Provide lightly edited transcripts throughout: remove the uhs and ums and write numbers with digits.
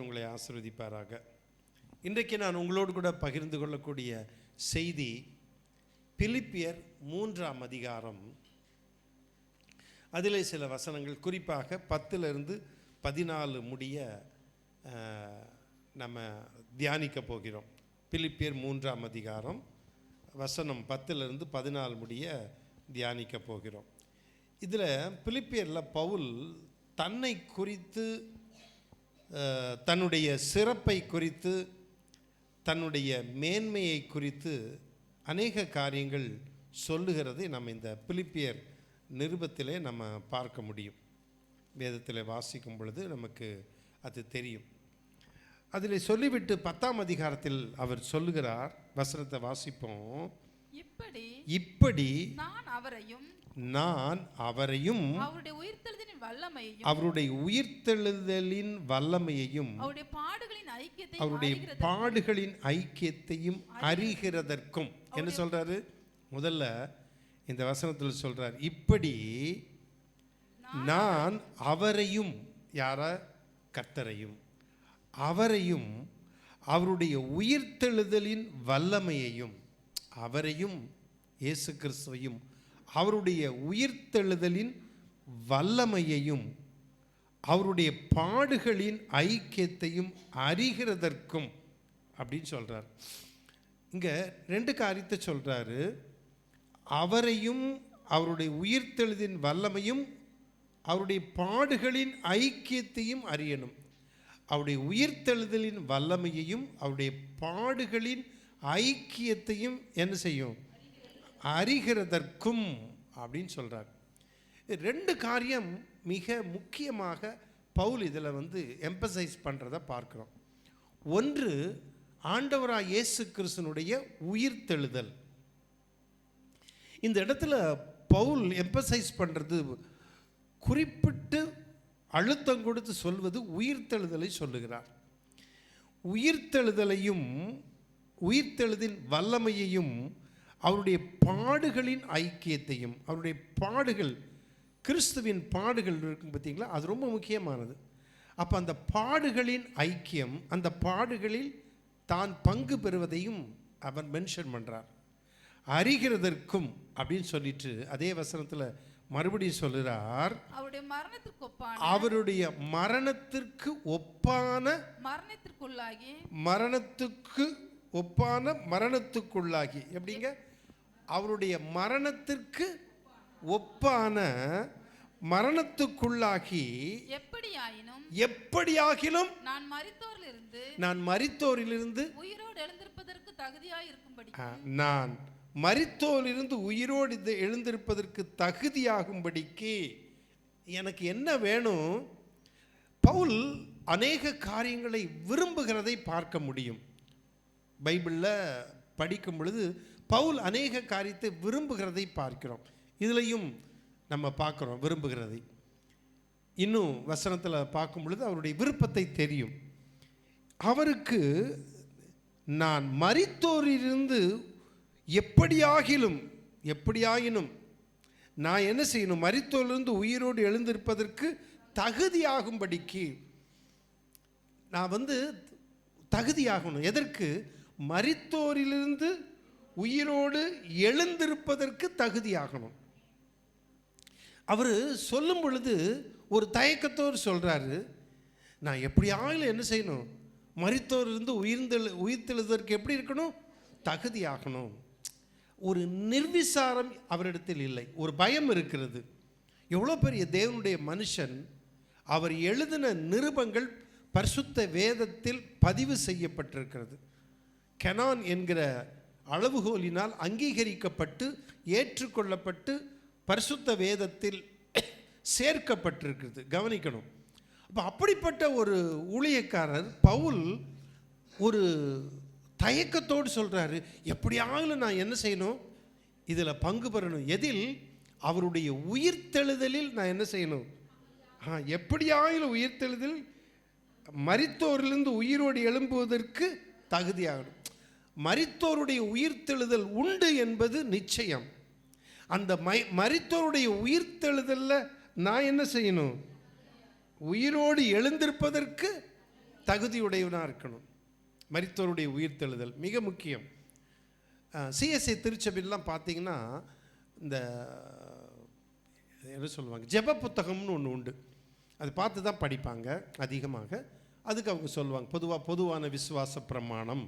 உங்களை ஆசீர்வதிப்பாராக. இன்றைக்கு நான் உங்களோடு கூட பகிர்ந்து கொள்ளக்கூடிய செய்தி பிலிப்பியர் 3ஆம் அதிகாரம். அதிலே சில வசனங்கள், குறிப்பாக 10 முடிய நம்ம தியானிக்க போகிறோம். பிலிப்பியர் 3ஆம் அதிகாரம் வசனம் 10 முடிய தியானிக்க போகிறோம். இதில் பிலிப்பியரில் பவுல் தன்னை குறித்து, தன்னுடைய சிறப்பை குறித்து, தன்னுடைய மேன்மையை குறித்து அநேக காரியங்கள் சொல்லுகிறதை நம்ம இந்த பிலிப்பியர் நிருபத்திலே நம்ம பார்க்க முடியும். வேதத்தில் வாசிக்கும் பொழுது நமக்கு அது தெரியும். அதில் சொல்லிவிட்டு 10ஆம் அதிகாரத்தில் அவர் சொல்லுகிறார். வசனத்தை வாசிப்போம். இப்படி நான் அவரையும் அவருடைய உயிர்த்தெழுதலின் வல்லமையையும் அவருடைய பாடுகளின் ஐக்கியத்தையும் அறிகிறதற்கும். என்ன சொல்றாரு? முதல்ல இந்த வசனத்தில் சொல்றார், இப்படி நான் அவரையும், யார? கர்த்தரையும், அவரையும் அவருடைய உயிர்த்தெழுதலின் வல்லமையையும், அவரையும் இயேசு கிறிஸ்துவையும் அவருடைய உயிர்த்தெழுதலின் வல்லமையையும் அவருடைய பாடுகளின் ஐக்கியத்தையும் அறிகிறதற்கும் அப்படின்னு சொல்றார். இங்க 2 காரியத்தை சொல்றாரு. அவரையும் அவருடைய உயிர்த்தெழுதின் வல்லமையும் அவருடைய பாடுகளின் ஐக்கியத்தையும் அறியணும். அவருடைய உயிர்த்தெழுதலின் வல்லமையையும் அவருடைய பாடுகளின் ஐக்கியத்தையும் என்ன செய்யும்? அறிகிறதற்கும் அப்படின்னு சொல்றார். 2 காரியம் மிக முக்கியமாக பவுல் இதில் எம்பசைஸ் பண்ணுறதை பார்க்குறோம். ஒன்று, ஆண்டவராக இயேசு கிறிஸ்துனுடைய உயிர்த்தெழுதல். இந்த இடத்துல பவுல் எம்பசைஸ் பண்ணுறது, குறிப்பிட்டு அழுத்தம் கொடுத்து சொல்வது உயிர்த்தெழுதலை சொல்லுகிறார். உயிர்த்தெழுதலையும் உயிர்த்தெழுதின் வல்லமையையும் அவருடைய பாடுகளின் ஐக்கியத்தையும், அவருடைய பாடுகள், கிறிஸ்துவின் பாடுகள் இருக்கும் பார்த்தீங்களா, அது ரொம்ப முக்கியமானது. அப்போ அந்த பாடுகளின் ஐக்கியம், அந்த பாடுகளில் தான் பங்கு பெறுவதையும் அவர் மென்ஷன் பண்ணுறார். அறிகிறதற்கும் அப்படின்னு சொல்லிட்டு அதே வசனத்தில் மறுபடியும் சொல்லுறார், அவருடைய மரணத்திற்கு ஒப்பான மரணத்துக்குள்ளாகி, எப்படிங்க? அவருடைய மரணத்திற்கு ஒப்பான மரணத்துக்குள்ளாகி, எப்படியாகிலும் நான் மரித்தோரிலிருந்து உயிரோடு எழுந்திருப்பதற்கு தகுதியாகும்படிக்கு எனக்கு என்ன வேணும்? பவுல் அநேக காரியங்களை விரும்புகிறதை பார்க்க முடியும். பைபிளில் படிக்கும் பொழுது பவுல் அநேக காரியத்தை விரும்புகிறதை பார்க்கிறோம். இதுலையும் நம்ம பார்க்குறோம் விரும்புகிறதை. இன்னும் வசனத்தில் பார்க்கும் பொழுது அவருடைய விருப்பத்தை தெரியும். அவருக்கு நான் மரித்தோரிலிருந்து எப்படியாயினும் நான் என்ன செய்யணும்? மரித்தோரிலிருந்து உயிரோடு எழுந்திருப்பதற்கு தகுதியாகும்படிக்கு நான் தகுதியாகணும். எதற்கு? மரித்தோரிலிருந்து உயிரோடு எழுந்திருப்பதற்கு தகுதியாகணும். அவர் சொல்லும் பொழுது ஒரு தயக்கத்தோடு சொல்றாரு, நான் எப்படியாவது என்ன செய்யணும்? மரித்தோரிலிருந்து உயிர்த்தெழுவதற்கு எப்படி இருக்கணும்? தகுதியாகணும். ஒரு நிர்விசாரம் அவரிடத்தில் இல்லை, ஒரு பயம் இருக்கிறது. எவ்வளோ பெரிய தேவனுடைய மனுஷன்! அவர் எழுதின நிருபங்கள் பரிசுத்த வேதத்தில் பதிவு செய்யப்பட்டிருக்கிறது. கெனான் என்கிற அளவுகோலினால் அங்கீகரிக்கப்பட்டு ஏற்றுக்கொள்ளப்பட்டு பரிசுத்த வேதத்தில் சேர்க்கப்பட்டிருக்கிறது. கவனிக்கணும். அப்போ அப்படிப்பட்ட ஒரு ஊழியக்காரர் பவுல் ஒரு தயக்கத்தோடு சொல்கிறாரு, எப்படியாவது நான் என்ன செய்யணும்? இதில் பங்கு பெறணும். எதில்? அவருடைய உயிர்த்தெழுதலில் நான் என்ன செய்யணும்? எப்படியாவது உயிர்த்தெழுதல், மரித்தோரிலிருந்து உயிரோடு எழும்புவதற்கு தகுதியாகணும். மரித்தோருடைய உயிர்த்தெழுதல் உண்டு என்பது நிச்சயம். அந்த மரித்தோருடைய உயிர்த்தெழுதலில் நான் என்ன செய்யணும்? உயிரோடு எழுந்திருப்பதற்கு தகுதியுடையவனாக இருக்கணும். மரித்தோருடைய உயிர்த்தெழுதல் மிக முக்கியம். சிஎஸ்ஐ திருச்சபையெல்லாம் பார்த்தீங்கன்னா இந்த என்ன சொல்லுவாங்க, ஜெப புத்தகம்னு ஒன்று உண்டு. அது பார்த்து தான் படிப்பாங்க அதிகமாக. அதுக்கு அவங்க சொல்லுவாங்க பொதுவான விசுவாச பிரமாணம்,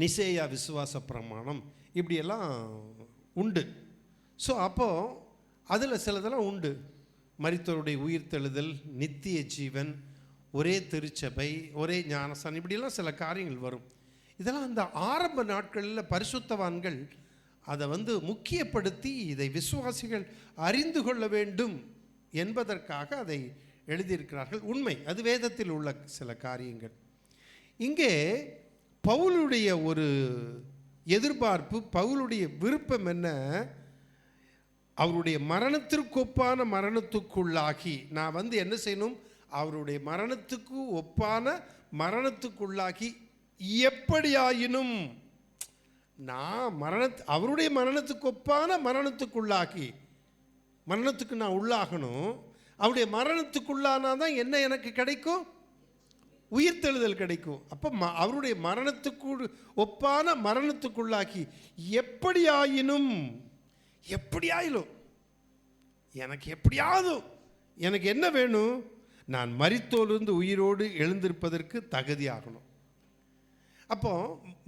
நிசேயா விசுவாச பிரமாணம், இப்படியெல்லாம் உண்டு. ஸோ அப்போது அதில் சிலதெல்லாம் உண்டு. மரித்தோருடைய உயிர்த்தெழுதல், நித்திய ஜீவன், ஒரே திருச்சபை, ஒரே ஞானஸ்தானம், இப்படியெல்லாம் சில காரியங்கள் வரும். இதெல்லாம் அந்த ஆரம்ப நாட்களில் பரிசுத்தவான்கள் அதை முக்கியப்படுத்தி இதை விசுவாசிகள் அறிந்து கொள்ள வேண்டும் என்பதற்காக அதை எழுதியிருக்கிறார்கள். உண்மை, அது வேதத்தில் உள்ள சில காரியங்கள். இங்கே பவுலுடைய ஒரு எதிர்பார்ப்பு, பவுலுடைய விருப்பம் என்ன? அவருடைய மரணத்திற்கொப்பான மரணத்துக்குள்ளாகி நான் என்ன செய்யணும்? அவருடைய மரணத்துக்கு ஒப்பான மரணத்துக்குள்ளாகி எப்படியாயினும் நான் அவருடைய மரணத்துக்கு ஒப்பான மரணத்துக்குள்ளாகி, மரணத்துக்கு நான் உள்ளாகணும். அவருடைய மரணத்துக்குள்ளானா தான் என்ன எனக்கு கிடைக்கும்? உயிர்த்தெழுதல் கிடைக்கும். அப்போ அவருடைய மரணத்துக்கு ஒப்பான மரணத்துக்குள்ளாக்கி எப்படியாயினும், எப்படியாயிலும் எனக்கு எப்படியாவது எனக்கு என்ன வேணும்? நான் மரித்தோரிலிருந்து உயிரோடு எழுந்திருப்பதற்கு தகுதியாகணும். அப்போ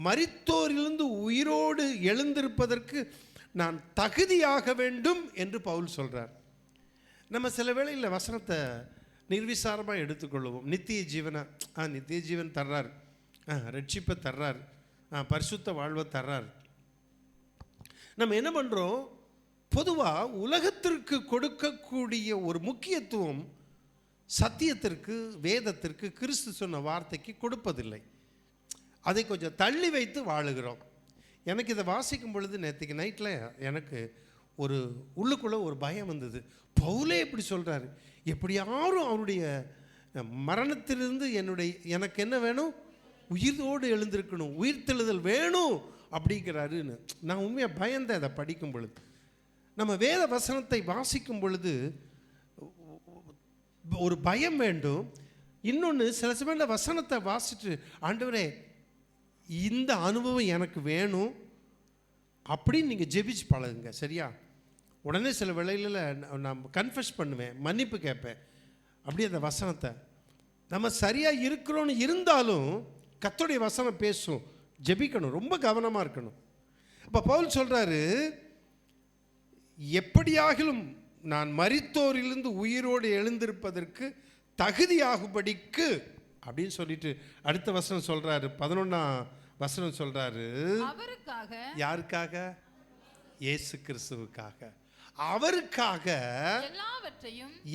மரித்தோரிலிருந்து உயிரோடு எழுந்திருப்பதற்கு நான் தகுதியாக வேண்டும் என்று பவுல் சொல்கிறார். நம்ம சில வேளையில் வசனத்தை நிர்விசாரமாக எடுத்துக்கொள்வோம். நித்திய ஜீவனை நித்திய ஜீவன் தர்றார், ரட்சிப்பை தர்றார், பரிசுத்த வாழ்வை தர்றார். நம்ம என்ன பண்ணுறோம்? பொதுவாக உலகத்திற்கு கொடுக்கக்கூடிய ஒரு முக்கியத்துவம் சத்தியத்திற்கு, வேதத்திற்கு, கிறிஸ்து சொன்ன வார்த்தைக்கு கொடுப்பதில்லை. அதை கொஞ்சம் தள்ளி வைத்து வாழுகிறோம். எனக்கு இதை வாசிக்கும் பொழுது நேற்றுக்கு நைட்டில் எனக்கு ஒரு உள்ளுக்குள்ளே ஒரு பயம் வந்தது. பவுலே எப்படி சொல்கிறாரு? எப்படி யாரும் அவருடைய மரணத்திலிருந்து எனக்கு என்ன வேணும்? உயிரோடு எழுந்திருக்கணும், உயிர்த்தெழுதல் வேணும் அப்படிங்கிறாருன்னு நான் உண்மையாக பயந்தேன். அதை படிக்கும் பொழுது, நம்ம வேத வசனத்தை வாசிக்கும் பொழுது ஒரு பயம் வேண்டும். இன்னொன்று, சில சமயம் வசனத்தை வாசிட்டு ஆண்டவரே இந்த அனுபவம் எனக்கு வேணும் அப்படின்னு நீங்கள் ஜெபிச்சு பழகுங்க. சரியா? உடனே சில வேளையில் நான் கன்ஃபெஸ் பண்ணுவேன், மன்னிப்பு கேட்பேன். அப்படியே அந்த வசனத்தை நம்ம சரியாக இருக்கிறோன்னு இருந்தாலும் கர்த்தருடைய வசனம் பேசும். ஜெபிக்கணும், ரொம்ப கவனமாக இருக்கணும். அப்போ பவுல் சொல்கிறாரு, எப்படியாகிலும் நான் மரித்தோரிலிருந்து உயிரோடு எழுந்திருப்பதற்கு தகுதியாகும்படிக்கு அப்படின்னு சொல்லிட்டு அடுத்த வசனம் சொல்கிறாரு. 11ஆம் வசனம் சொல்கிறாரு, அவருக்காக. யாருக்காக? இயேசு கிறிஸ்துவுக்காக. அவருக்காக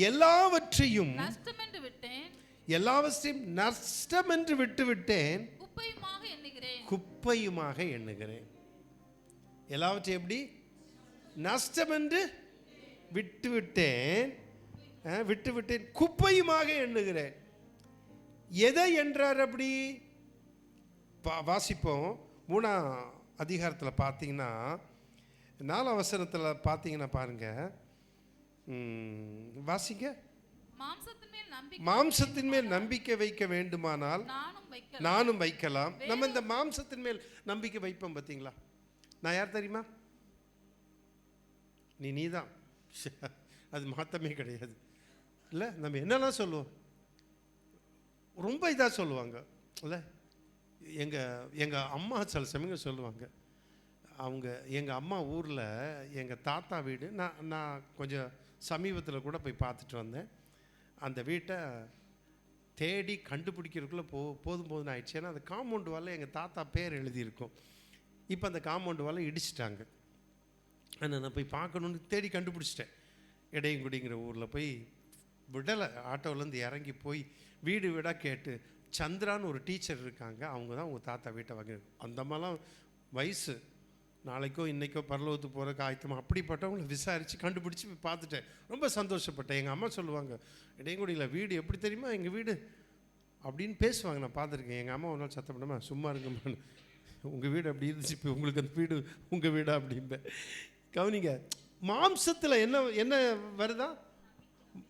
எல்லாவற்றையும் நஷ்டம் என்று விட்டுவிட்டேன், குப்பையுமாக எண்ணுகிறேன். எல்லாவற்றையும் எப்படி? நஷ்டம் என்று விட்டுவிட்டேன், குப்பையுமாக எண்ணுகிறேன். எதை என்றார்? அப்படி வாசிப்போம். 3ஆம் அதிகாரத்தில் பார்த்தீங்கன்னா 4ஆம் வசனத்தில் பார்த்தீங்கன்னா பாருங்க, வாசிங்க. மாம்சத்தின் மேல் நம்பிக்கை வைக்க வேண்டுமானால் நானும் வைக்கலாம். நம்ம இந்த மாம்சத்தின் மேல் நம்பிக்கை வைப்போம் பார்த்தீங்களா? நான் யார் தெரியுமா? நீதான். அது மாற்றமே கிடையாது. இல்லை, நம்ம என்னெல்லாம் சொல்லுவோம், ரொம்ப இதாக சொல்லுவாங்க. இல்லை, எங்கள் அம்மா சில சமயம் சொல்லுவாங்க. எங்கள் அம்மா ஊரில் எங்கள் தாத்தா வீடு, நான் கொஞ்சம் சமீபத்தில் கூட போய் பார்த்துட்டு வந்தேன். அந்த வீட்டை தேடி கண்டுபிடிக்கிறதுக்குள்ளே போதும் ஆயிடுச்சு. ஏன்னா அந்த காம்பவுண்டு வாலில் எங்கள் தாத்தா பேர் எழுதியிருக்கும். இப்போ அந்த காம்பவுண்டு வாலை இடிச்சிட்டாங்க. ஆனால் நான் போய் பார்க்கணுன்னு தேடி கண்டுபிடிச்சிட்டேன். இடையங்குடிங்கிற ஊரில் போய் விடலை, ஆட்டோவிலேருந்து இறங்கி போய் வீடு வீடாக கேட்டு, சந்திரான்னு ஒரு டீச்சர் இருக்காங்க, அவங்க தான் உங்கள் தாத்தா வீட்டை வாங்கி, அந்த மாதிரிலாம் வயசு, நாளைக்கோ இன்றைக்கோ பரலோகத்துக்கு போகிறக்கு ஆயத்தமாக, அப்படிப்பட்டவங்களை விசாரித்து கண்டுபிடிச்சி போய் பார்த்துட்டேன். ரொம்ப சந்தோஷப்பட்டேன். எங்கள் அம்மா சொல்லுவாங்க, இடையங்குடியில் வீடு எப்படி தெரியுமா எங்கள் வீடு அப்படின்னு பேசுவாங்க. நான் பார்த்துருக்கேன். எங்கள் அம்மா ஒரு நாள் சத்தம் பண்ணாமல், சும்மா இருக்குமான்னு, உங்கள் வீடு அப்படி இருந்துச்சு, இப்போ உங்களுக்கு அந்த வீடு உங்கள் வீடா அப்படின்பேன். கவனிங்க, மாம்சத்தில் என்ன வருதா?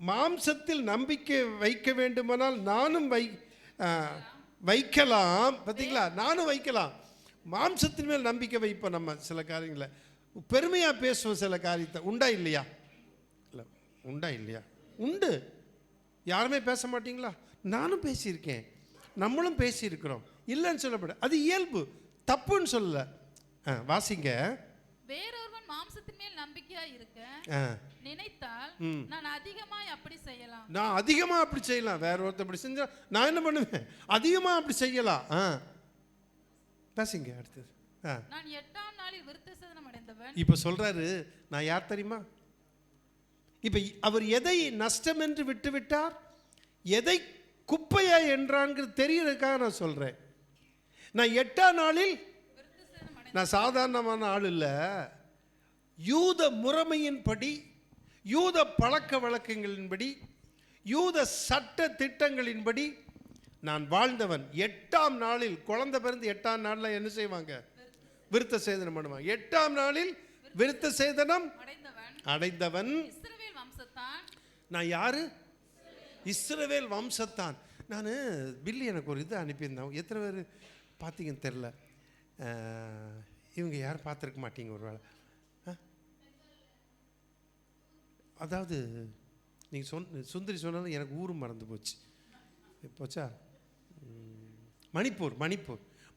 மாம்சத்தில் நம்பிக்கை வைக்க வேண்டுமானால் நானும் வைக்கலாம். பார்த்தீங்களா, நானும் வைக்கலாம். மாம்சத்தின் மேல் நம்பிக்கை வைப்போம். நம்ம சில காரியங்களை பெருமையாக பேசுவோம். சில காரியத்தை உண்டா இல்லையா? இல்லை, உண்டா இல்லையா? உண்டு. யாருமே பேச மாட்டீங்களா? நானும் பேசியிருக்கேன், நம்மளும் பேசியிருக்கிறோம். இல்லைன்னு சொல்லப்பட, அது இயல்பு, தப்புன்னு சொல்லல. வாசிங்க. வேறொருவன் மாம்சத்தின் மேல் நம்பிக்கையா இருக்க நினைத்தால் நான் அதிகமாய் அப்படி செய்யலாம். நான் அதிகமாக அப்படி செய்யலாம். வேற ஒருத்தர் அப்படி செஞ்சா நான் என்ன பண்ணுவேன்? அதிகமாக அப்படி செய்யலாம். பேசுங்க அடுத்தது. நான் 8ஆம் நாளில் விருத்தசேதனம் அடைந்தவன். இப்போ சொல்றாரு, நான் யார் தெரியுமா? இப்போ அவர் எதை நஷ்டம் என்று விட்டு விட்டார், எதை குப்பையா என்றாங்கிறது தெரியறதுக்காக நான் சொல்றேன். நான் 8ஆம் நாளில், நான் சாதாரணமான ஆள் இல்லை. யூத முறைமையின்படி, யூத பழக்க வழக்கங்களின்படி, யூத சட்ட திட்டங்களின்படி நான் வாழ்ந்தவன். 8ஆம் நாளில், குழந்தை பிறந்து 8ஆம் நாளில் என்ன செய்வாங்க? விருத்த சேதனம் பண்ணுவாங்க. 8ஆம் நாளில் விருத்த சேதனம் அடைந்தவன். நான் யாரு? இஸ்ரவேல் வம்சத்தான். நான் பில்லி எனக்கு ஒரு இது அனுப்பியிருந்தேன். எத்தனை பேர் பார்த்தீங்கன்னு தெரில. இவங்க யாரும் பார்த்துருக்க மாட்டீங்க ஒரு வேளை. அதாவது நீங்கள் சுந்தரி சொன்னாலும் எனக்கு ஊரும் மறந்து போச்சு. போச்சா?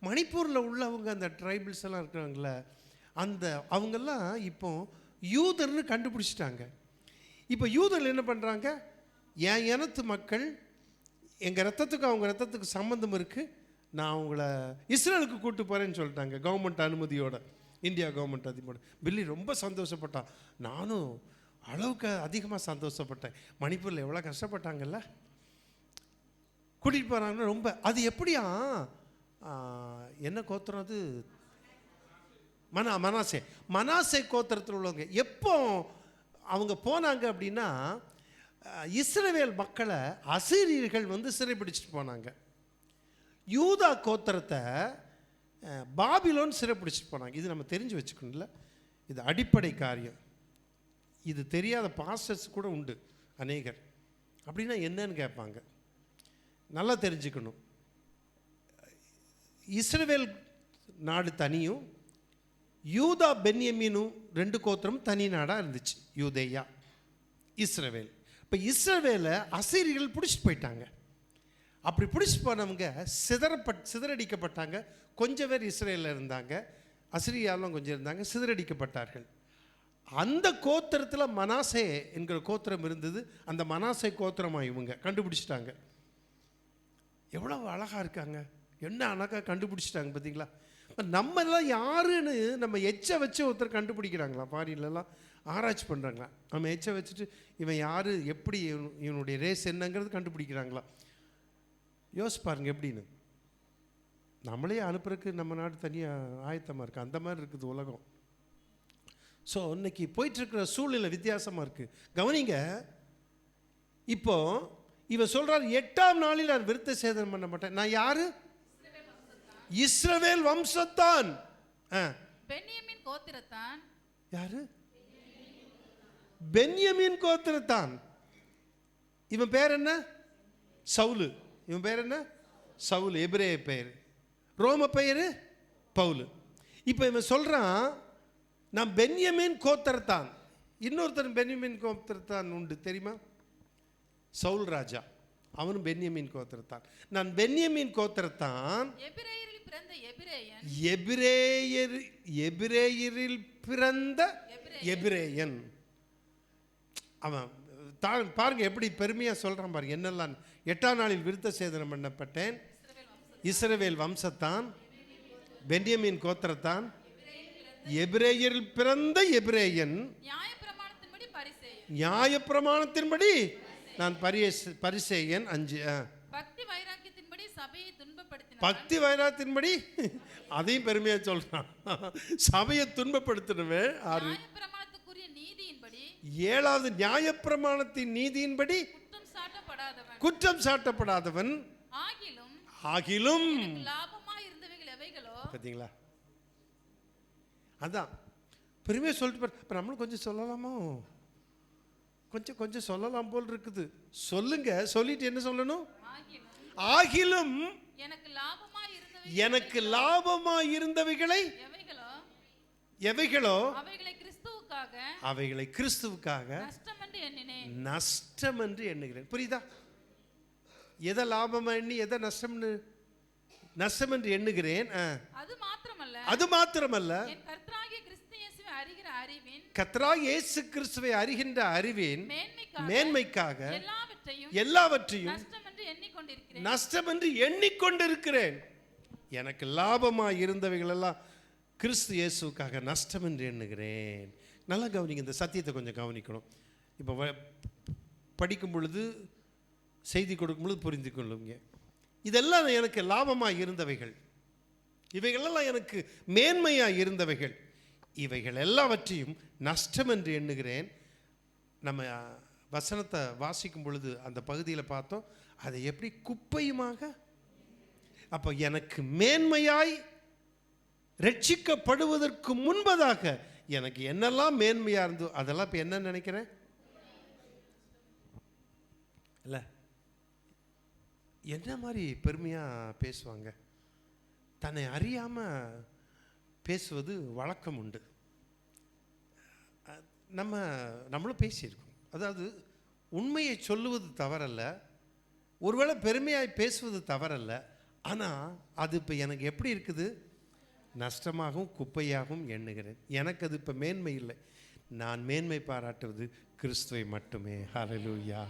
மணிப்பூரில் உள்ளவங்க, அந்த ட்ரைபிள்ஸ் எல்லாம் இருக்கிறாங்கள, அந்த அவங்கெல்லாம் இப்போ யூதர்னு கண்டுபிடிச்சிட்டாங்க. இப்போ யூதர்கள் என்ன பண்ணுறாங்க? என் இனத்து மக்கள், எங்கள் ரத்தத்துக்கு அவங்க ரத்தத்துக்கு சம்மந்தம் இருக்குது, நான் அவங்கள இஸ்ரேலுக்கு கூப்பிட்டு போகிறேன்னு சொல்லிட்டாங்க, கவர்மெண்ட் அனுமதியோட, இந்தியா கவர்மெண்ட் அதிகமாக. பில்லி ரொம்ப சந்தோஷப்பட்டான். நானும் அளவுக்கு அதிகமாக சந்தோஷப்பட்டேன். மணிப்பூரில் எவ்வளோ கஷ்டப்பட்டாங்கல்ல, கூட்டிகிட்டு போகிறாங்கன்னா ரொம்ப. அது எப்படியா, என்ன கோத்திரம் அது? மனாசே கோத்திரத்தில் உள்ளவங்க. எப்போ அவங்க போனாங்க அப்படின்னா, இஸ்ரவேல் மக்களை அசீரியர்கள் வந்து சிறைப்பிடிச்சிட்டு போனாங்க. யூதா கோத்திரத்தை பாபிலோன் சிறைப்பிடிச்சிட்டு போனாங்க. இது நம்ம தெரிஞ்சு வச்சுக்கணும்ல, இது அடிப்படை காரியம். இது தெரியாத பாஸ்டர்ஸ் கூட உண்டு அநேகர். அப்படின்னா என்னன்னு கேட்பாங்க. நல்லா தெரிஞ்சுக்கணும். இஸ்ரவேல் நாடு தனியும், யூதா பென்யமீனும் 2 கோத்திரம் தனி நாடாக இருந்துச்சு. யூதேயா, இஸ்ரவேல். இப்போ இஸ்ரவேலை அசீரியர்கள் பிடிச்சிட்டு போயிட்டாங்க. அப்படி பிடிச்சிட்டு போனவங்க சிதறடிக்கப்பட்டாங்க. கொஞ்சம் பேர் இஸ்ரேலில் இருந்தாங்க, அசீரியாலும் கொஞ்சம் இருந்தாங்க, சிதறடிக்கப்பட்டார்கள். அந்த கோத்திரத்தில் மனாசே என்கிற கோத்திரம் இருந்தது. அந்த மனாசே கோத்திரமாக இவங்க கண்டுபிடிச்சிட்டாங்க. எவ்வளவு அழகாக இருக்காங்க, என்ன அழகாக கண்டுபிடிச்சிட்டாங்க பார்த்தீங்களா? நம்ம எல்லாம் யாருன்னு நம்ம எச்சை வச்சு ஒருத்தர் கண்டுபிடிக்கிறாங்களா? ஃபாரின்லலாம் ஆராய்ச்சி பண்ணுறாங்களா? நம்ம எச்சை வச்சுட்டு இவன் யார், எப்படி இவனுடைய ரேஸ் என்னங்கிறது கண்டுபிடிக்கிறாங்களா? யோசிச்சு பாருங்க எப்படின்னு. நம்மளே அனுப்புறதுக்கு நம்ம நாடு தனியாக ஆயத்தமாக இருக்குது. அந்த மாதிரி இருக்குது உலகம். ஸோ இன்னைக்கு போயிட்டுருக்கிற சூழ்நிலை வித்தியாசமாக இருக்குது. கவனிங்க. இப்போ இவன் சொல்கிறார், 8ஆம் நாளில் நான் விருத்த சேதனம் பண்ண மாட்டேன். நான் யாரு? இஸ்ரவேல் வம்சத்தான். பென்யமீன் கோத்திரத்தான். யாரு? பென்யமீன் கோத்திரத்தான். இவன் பேர் என்ன? சவுலு. இவன் பேர் என்ன? சவுல், எபிரேய பெயர். ரோம பெயர் பவுல். இப்போ இவன் சொல்றான், நான் பென்யமீன் கோத்திரத்தான். இன்னொருத்தன் பென்யமீன் கோத்திரத்தான் உண்டு தெரியுமா? சவுல் ராஜா, அவனும் பென்யமீன் கோத்திரத்தான். நான் பென்யமீன் கோத்திரத்தான். எபிரேயரில் பிறந்த எபிரேயன். அவன் பாருங்க எப்படி பெருமையா சொல்றான் பாருங்க. என்னெல்லாம் 8ஆம் நாளில் விருத்த சேதனம் பண்ணப்பட்டேன், இஸ்ரவேல் வம்சத்தான், பென்யமீன் கோத்திரத்தான், எபிரேயரில் பிறந்த எபிரேயன், நியாயப்பிரமாணத்தின்படி நான் பரிசேயன். 5 பக்தி வைராக்கியத்தின்படி அதையும் பெருமையா சொல்றான். சபையை துன்பப்படுத்தினவன். 7வது நியாயப்பிரமாணத்தின் நீதியின்படி குற்றம் சாட்டப்படாதவன் ஆகிலும். பார்த்தீங்களா? அதான் பெருமையா சொல்லிட்டு நம்மளும் கொஞ்சம் சொல்லலாமோ? கொஞ்சம் சொல்லலாம் போல் இருக்குது. சொல்லுங்க. சொல்லிட்டு என்ன சொல்லணும்? ஆகிலும் எனக்கு லாபமாய் இருந்தவைகளை எவைகளோ அவைகளை கிறிஸ்துவுக்காக நஷ்டம் என்று எண்ணுகிறேன். புரியுதா? எதை லாபமா எண்ணி எதை நஷ்டம் என்று எண்ணுகிறேன். அது மாத்திரமல்ல கர்த்தராகிய இயேசு கிறிஸ்துவை அறிகின்ற அறிவின் மேன்மைக்காக எல்லாவற்றையும் நஷ்டம் என்று எண்ணிக்கொண்டிருக்கிறேன். எனக்கு லாபமாக இருந்தவைகள் எல்லாம் கிறிஸ்து இயேசுக்காக நஷ்டம் என்று எண்ணுகிறேன். நல்லா கவனிங்க, இந்த சத்தியத்தை கொஞ்சம் கவனிக்கணும். இப்போ படிக்கும் பொழுது செய்தி கொடுக்கும் பொழுது புரிந்து கொள்ளுங்க. இதெல்லாம் எனக்கு லாபமாக இருந்தவைகள், இவைகளெல்லாம் எனக்கு மேன்மையாக இருந்தவைகள், இவைகள் எல்லாவற்றையும் நஷ்டம் என்று எண்ணுகிறேன். நம்ம வசனத்தை வாசிக்கும் பொழுது அந்த பகுதியில் பார்த்தோம், அதை எப்படி குப்பையுமாக. அப்போ எனக்கு மேன்மையாய் ரட்சிக்கப்படுவதற்கு முன்பதாக எனக்கு என்னெல்லாம் மேன்மையாக இருந்தோ அதெல்லாம் இப்போ என்ன நினைக்கிறேன் இல்லை? என்ன மாதிரி பெருமையாக பேசுவாங்க, தன்னை அறியாமல் பேசுவது வழக்கம் உண்டு. நம்மளும் பேசியிருக்கோம். அதாவது உண்மையை சொல்லுவது தவறல்ல, ஒருவேளை பெருமையாய் பேசுவது தவறல்ல, ஆனால் அது இப்போ எனக்கு எப்படி இருக்குது, நஷ்டமாகவும் குப்பையாகவும் எண்ணுகிறேன். எனக்கு அது இப்போ மேன்மை இல்லை. நான் மேன்மை பாராட்டுவது கிறிஸ்துவை மட்டுமே. ஹல்லேலூயா.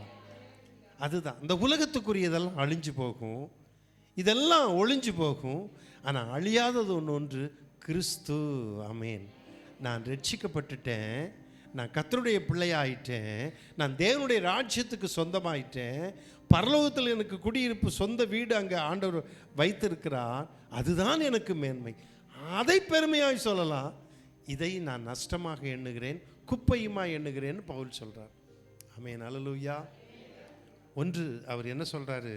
அதுதான் இந்த உலகத்துக்குரியதெல்லாம் அழிஞ்சு போகும், இதெல்லாம் ஒளிஞ்சு போகும். ஆனால் அழியாதது ஒன்று கிறிஸ்து. ஆமென். நான் ரட்சிக்கப்பட்டுட்டேன், நான் கர்த்தருடைய பிள்ளையாயிட்டேன், நான் தேவனுடைய ராஜ்யத்துக்கு சொந்தமாயிட்டேன், பரலோகத்தில் எனக்கு குடியிருப்பு, சொந்த வீடு அங்கே ஆண்டவர் வைத்திருக்கிறார். அதுதான் எனக்கு மேன்மை. அதை பெருமையாய் சொல்லலாம். இதை நான் நஷ்டமாக எண்ணுகிறேன், குப்பையுமா எண்ணுகிறேன்னு பவுல் சொல்கிறார். ஆமென். அல்லேலூயா. ஒன்று, அவர் என்ன சொல்கிறாரு,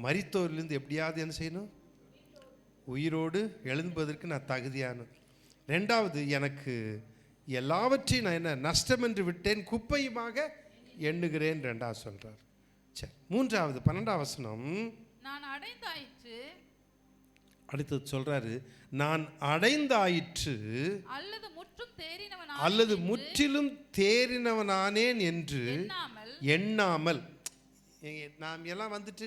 மரித்தோரிலிருந்து எப்படியாவது என்ன செய்யணும், உயிரோடு எழும்பதற்கு நான் தகுதியான. ரெண்டாவது, எனக்கு எல்லாவற்றையும் நான் என்ன நஷ்டம் என்று விட்டேன், குப்பையுமாக எண்ணுகிறேன் ரெண்டாவது சொல்கிறார். சரி, மூன்றாவது 12ஆம் வசனம், நான் அடைந்தாயிற்று, அடுத்தது சொல்றாரு, நான் அடைந்தாயிற்று அல்லது முற்றிலும் தேறினவனானேன் என்று எண்ணாமல். நான் எல்லாம் வந்துட்டு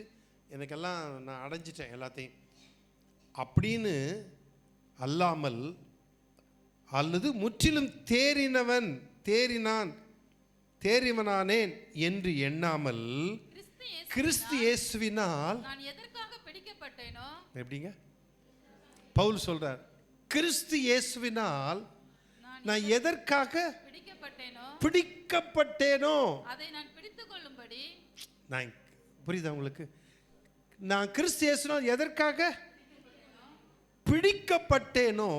எனக்கெல்லாம் நான் அடைஞ்சிட்டேன் எல்லாத்தையும் அப்படின்னு அல்லாமல், அல்லது முற்றிலும் தேறினவனானேன் என்று எண்ணாமல், கிறிஸ்து இயேசுவினால். எப்படிங்க பவுல் சொல்றார், கிறிஸ்து இயேசுவினால் நான் எதற்காக பிடிக்கப்பட்டேனோ அதை நான் பிடித்துக் கொள்ளும்படி. நான் புரியுதா உங்களுக்கு? நான் கிறிஸ்து இயேசுவினால் எதற்காக பிடிக்கப்பட்டேனோ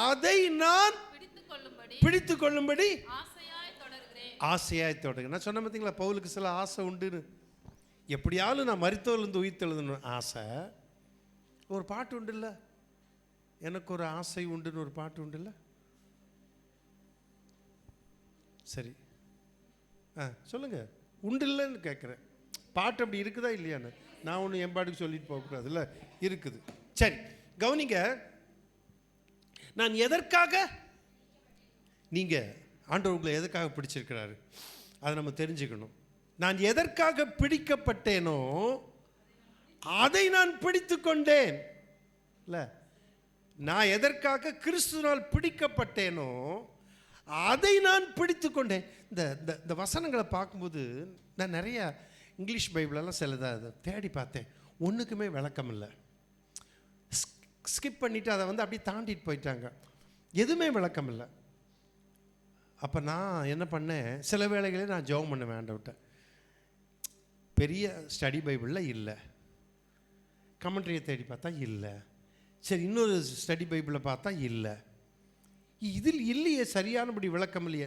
அதை நான் பிடித்துக் கொள்ளும்படி ஆசையாய் தொடர்கிறேன். நான் சொன்ன பார்த்தீங்களா, பவுலுக்கு சில ஆசை உண்டுன்னு. எப்படியாவது நான் மரித்தோர்லேருந்து உயிர்த்தெழுதணும் ஆசை. ஒரு பாட்டு உண்டு இல்லை, எனக்கு ஒரு ஆசை உண்டுன்னு ஒரு பாட்டு உண்டு இல்லை? சரி, சொல்லுங்க, உண்டு இல்லைன்னு கேட்குறேன். பாட்டு அப்படி இருக்குதா இல்லையான்னு நான் ஒன்று என் பாட்டுக்கு சொல்லிட்டு போகக்கூடாது இல்லை, இருக்குது. சரி கவனிங்க, நான் எதற்காக, நீங்கள் ஆண்டவர் உங்களை எதற்காக பிடிச்சிருக்கிறாரு அதை நம்ம தெரிஞ்சுக்கணும். நான் எதற்காக பிடிக்கப்பட்டேனோ அதை நான் பிடித்து கொண்டேன். இல்லை, நான் எதற்காக கிறிஸ்துவினால் பிடிக்கப்பட்டேனோ அதை நான் பிடித்து கொண்டேன். இந்த வசனங்களை பார்க்கும்போது நான் நிறைய இங்கிலீஷ் பைபிளெல்லாம் சிலதை தேடி பார்த்தேன், ஒன்றுக்குமே விளக்கம் இல்லை. ஸ்கிப் பண்ணிவிட்டு அதை அப்படியே தாண்டிட்டு போயிட்டாங்க, எதுவுமே விளக்கம் இல்லை. அப்போ நான் என்ன பண்ணேன், சில வேளைகளே நான் ஜெபம் பண்ணுவேன் ஆண்டவர்கிட்ட. பெரிய ஸ்டடி பைபிளில் இல்லை, கமெண்ட்ரியை தேடி பார்த்தா இல்லை, சரி இன்னொரு ஸ்டடி பைபிளில் பார்த்தா இல்லை, இதில் இல்லையே, சரியானபடி விளக்கம் இல்லையே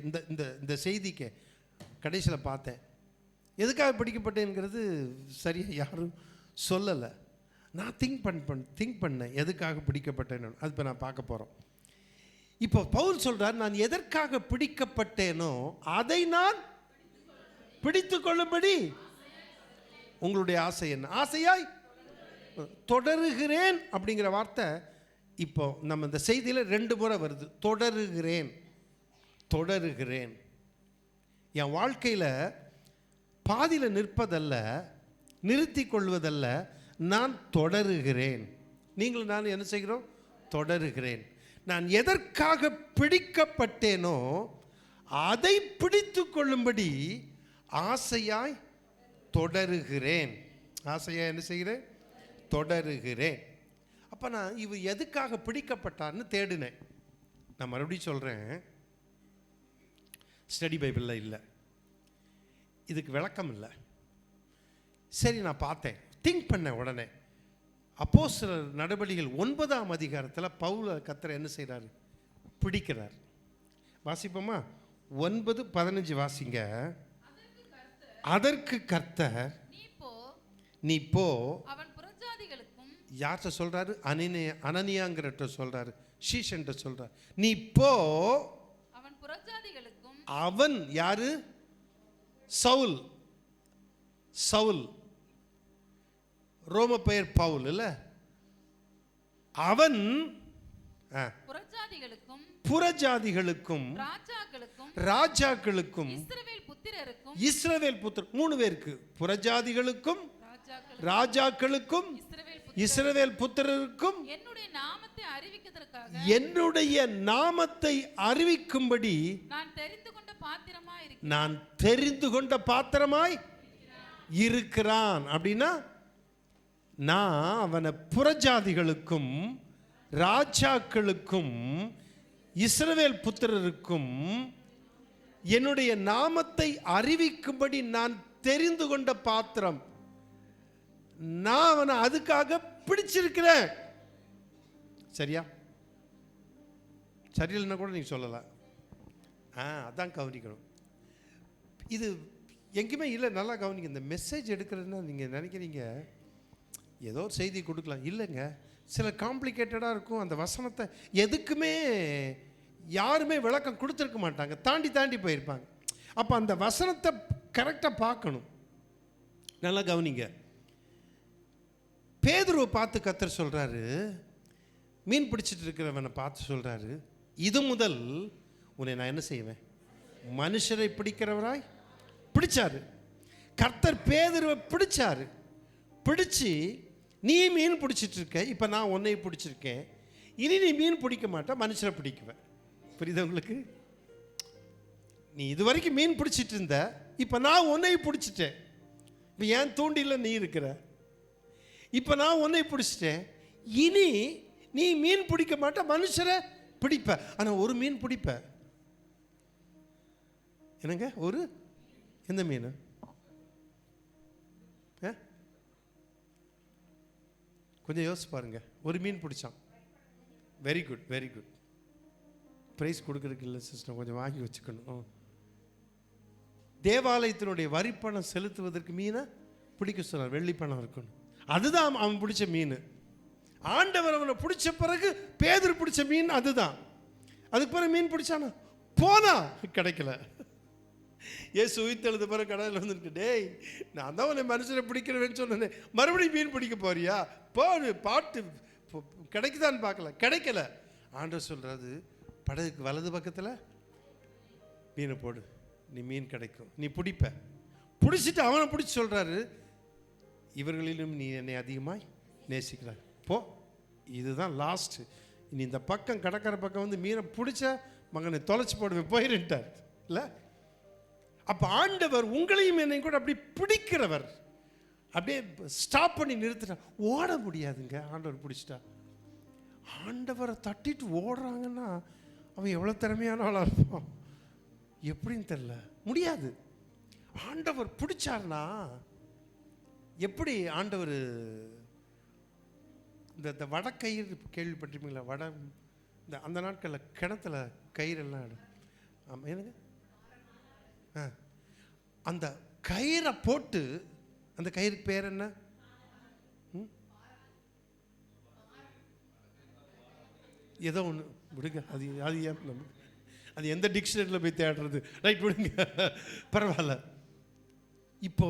இந்த செய்திக்கு. கடைசியில் பார்த்தேன், எதுக்காக பிடிக்கப்பட்டேங்கிறது சரியாக யாரும் சொல்லலை. நான் திங்க் பண்ணேன் எதுக்காக பிடிக்கப்பட்டேன்னு. அது இப்போ நான் பார்க்க போகிறோம். இப்போ பவுல் சொல்கிறார், நான் எதற்காக பிடிக்கப்பட்டேனோ அதை நான் பிடித்து கொள்ளும்படி. உங்களுடைய ஆசை என்ன? ஆசையாய் தொடருகிறேன் அப்படிங்கிற வார்த்தை இப்போ நம்ம இந்த செய்தியில் 2 முறை வருது. தொடருகிறேன், தொடருகிறேன். என் வாழ்க்கையில் பாதியில் நிற்பதல்ல, நிறுத்தி கொள்வதல்ல, நான் தொடருகிறேன். நீங்களும் நான் என்ன செய்கிறோம்? தொடருகிறேன். நான் எதற்காக பிடிக்கப்பட்டேனோ அதை பிடித்து கொள்ளும்படி ஆசையாய் தொடருகிறேன். ஆசையாய் என்ன செய்கிறேன்? தொடருகிறேன். அப்போ நான் இவ எதுக்காக பிடிக்கப்பட்டார்னு தேடினேன். நான் மறுபடியும் சொல்கிறேன், ஸ்டடி பைபிளில் இல்லை, இதுக்கு விளக்கம் இல்லை. சரி, நான் பார்த்தேன், திங்க் பண்ணேன். உடனே அப்போஸ்தலர் நடபடிகள் 9ஆம் அதிகாரத்தில் பவுல கர்த்தர் என்ன செய்கிறாரு? பிடிக்கிறார். வாசிப்போமா? 9:15 வாசிங்க. அதற்கு கர்த்தர், நீ போ. அவன் புறஜாதிகளுக்கும், யார்கிட்ட சொல்றாரு? அனனியாங்கிறட்ட சொல்றாரு, ஷீஷன்ட்ட சொல்றாரு. நீ போ, அவன் புறஜாதிகளுக்கும். அவன் யாரு? சவுல். சவுல் ரோம பெயர் பவுல் இல்ல? அவன் புறஜாதிகளுக்கும், புறஜாதிகளுக்கும், ராஜாக்களுக்கும், இஸ்ரவேல் புத்திரர் 3 பேருக்கு, புறஜாதிகளுக்கும், ராஜாக்களுக்கும், இஸ்ரவேல் புத்திரருக்கும் என்னுடைய நாமத்தை அறிவிக்கும்படி நான் தெரிந்து கொண்ட பாத்திரமாய் இருக்கிறான். அப்படின்னா நான் அவனை புறஜாதிகளுக்கும், ராஜாக்களுக்கும், இஸ்ரவேல் புத்திரருக்கும் என்னுடைய நாமத்தை அறிவிக்கும்படி நான் தெரிந்து கொண்ட பாத்திரம். நான் அவனை அதுக்காக பிடிச்சிருக்கிறேன். சரியா? சரியில்லைன்னா கூட நீங்க சொல்லலாம். அதான் கவனிக்கணும். இது எங்கேயுமே இல்லை. நல்லா கவனிக்க. இந்த மெசேஜ் எடுக்கிறதுனா நீங்கள் நினைக்கிறீங்க ஏதோ ஒரு செய்தி கொடுக்கலாம். இல்லைங்க, சில காம்ப்ளிகேட்டடாக இருக்கும். அந்த வசனத்தை எதுக்குமே யாருமே விளக்கம் கொடுத்துருக்க மாட்டாங்க, தாண்டி தாண்டி போயிருப்பாங்க. அப்போ அந்த வசனத்தை கரெக்டாக பார்க்கணும். நல்லா கவனிங்க. பேதுருவை பார்த்து கர்த்தர் சொல்கிறாரு, மீன் பிடிச்சிட்டு இருக்கிறவனை பார்த்து சொல்கிறாரு, இது முதல் உன்னை நான் என்ன செய்வேன்? மனுஷரை பிடிக்கிறவராய் பிடிச்சாரு. கர்த்தர் பேதுருவை பிடிச்சாரு. பிடிச்சி, நீ மீன் பிடிச்சிட்டு இருக்க, இப்போ நான் உன்னை பிடிச்சிருக்கேன், இனி நீ மீன் பிடிக்க மாட்ட, மனுஷரை பிடிக்குவேன். புரியுதா உங்களுக்கு? நீ இது வரைக்கும் மீன் பிடிச்சிட்டு இருந்த, இப்போ நான் உன்னை பிடிச்சிட்டேன். இப்போ ஏன் தூண்டில நீ இருக்கிற, இப்போ நான் உன்னை பிடிச்சிட்டேன், இனி நீ மீன் பிடிக்க மாட்ட, மனுஷரை பிடிப்ப. ஆனால் ஒரு மீன் பிடிப்ப. என்னங்க? ஒரு எந்த மீன்? கொஞ்சம் யோசிச்சு பாருங்க. ஒரு மீன் பிடிச்சான். Very good, very good. Prize கொடுக்கறதுக்கு இல்லை சிஸ்டம், கொஞ்சம் வாங்கி வச்சுக்கணும். தேவாலயத்தினுடைய வரிப்பணம் செலுத்துவதற்கு மீனை பிடிக்க சொன்னார். வெள்ளி பணம் இருக்கணும். அதுதான் அவன் பிடிச்ச மீன். ஆண்டவர் அவனை பிடிச்ச பிறகு பேதுரு பிடிச்ச மீன் அதுதான். அதுக்கு பிறகு மீன் பிடிச்சானா? போனா கிடைக்கல. ஏசு உயிர்த்தெழுத பிறகு கடலில் வந்துருக்கு, டேய் நான் தான் உன்னை மனுஷனை பிடிக்கிறவேன்னு சொன்னேன், மறுபடியும் மீன் பிடிக்க போறியா? போடு, பாட்டு கிடைக்குதான்னு பார்க்கல, கிடைக்கல. ஆண்டவர் சொல்றாரு, படகுக்கு வலது பக்கத்தில் மீனை போடு, நீ மீன் கிடைக்கும், நீ பிடிப்ப. பிடிச்சிட்டு அவனை பிடிச்சி சொல்றாரு, இவர்களிலும் நீ என்னை அதிகமாய் நேசிக்கிறாய், போ, இதுதான் லாஸ்ட். நீ இந்த பக்கம் கடற்கரை பக்கம் வந்து மீனை பிடிச்ச மகனை தொலைச்சி போடுவேன், போயிருட்டார் இல்லை? அப்போ ஆண்டவர் உங்களையும் என்னையும் கூட அப்படி பிடிக்கிறவர். அப்படியே ஸ்டாப் பண்ணி நிறுத்திட்டார். ஓட முடியாதுங்க ஆண்டவர் பிடிச்சிட்டா. ஆண்டவரை தட்டிட்டு ஓடுறாங்கன்னா அவன் எவ்வளோ திறமையான ஆளாக இருப்பான். எப்படின்னு தெரியல, முடியாது. ஆண்டவர் பிடிச்சார்னா எப்படி? ஆண்டவர் இந்த வடக்கயிறு கேள்விப்பட்டிருப்பீங்களா? இந்த அந்த நாட்களில் கிணத்துல கயிறெல்லாம் ஆமாம், என்னங்க, அந்த கயிறை போட்டு, அந்த கயிறுக்கு பேர் என்ன? ஏதோ ஒன்று விடுங்க, அது ஏன் அது எந்த டிக்ஷனரியில் போய் தேடுறது? ரைட், விடுங்க, பரவாயில்ல. இப்போ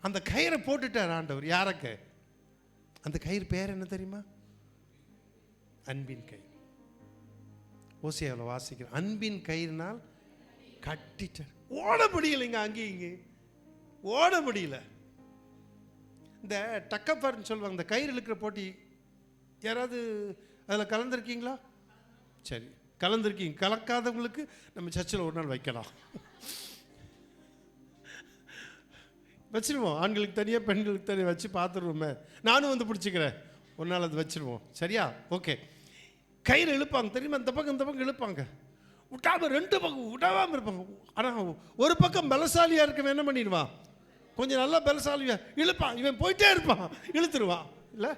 அந்த கயிறை போட்டுட்டார் ஆண்டவர். யாருக்கு? அந்த கயிறு பேர் என்ன தெரியுமா? அன்பின் கயிறு. ஓசியாவில் வாசிக்கிறேன், அன்பின் கயிறுனால் கட்டிட்டார். ஓட முடியலைங்க, அங்கேயும் இங்கே ஓட முடியல. இந்த டக்கப்பார்னு சொல்லுவாங்க, இந்த கயிறு இழுக்கிற போட்டி. யாராவது அதில் கலந்துருக்கீங்களா? சரி, கலந்துருக்கீங்க. கலக்காதவங்களுக்கு நம்ம சர்ச்சில் ஒரு நாள் வைக்கலாம். வச்சிருவோம், ஆண்களுக்கு தனியாக பெண்களுக்கு தனியாக வச்சு பார்த்துருவோமே. நானும் வந்து பிடிச்சிக்கிறேன் ஒரு நாள், அது வச்சுருவோம். சரியா? ஓகே. கயிறு இழுப்பாங்க தெரியுமா? இந்த பக்கம் இந்த பக்கம் இழுப்பாங்க, விட்டாமல் 2 பக்கம் விடாமல் இருப்பாங்க. ஆனால் ஒரு பக்கம் பலசாலியாக இருக்கவன் என்ன பண்ணிடுவான்? கொஞ்சம் நல்லா பலசாலியாக இழுப்பான், இவன் போயிட்டே இருப்பான், இழுத்துருவான். இல்லை,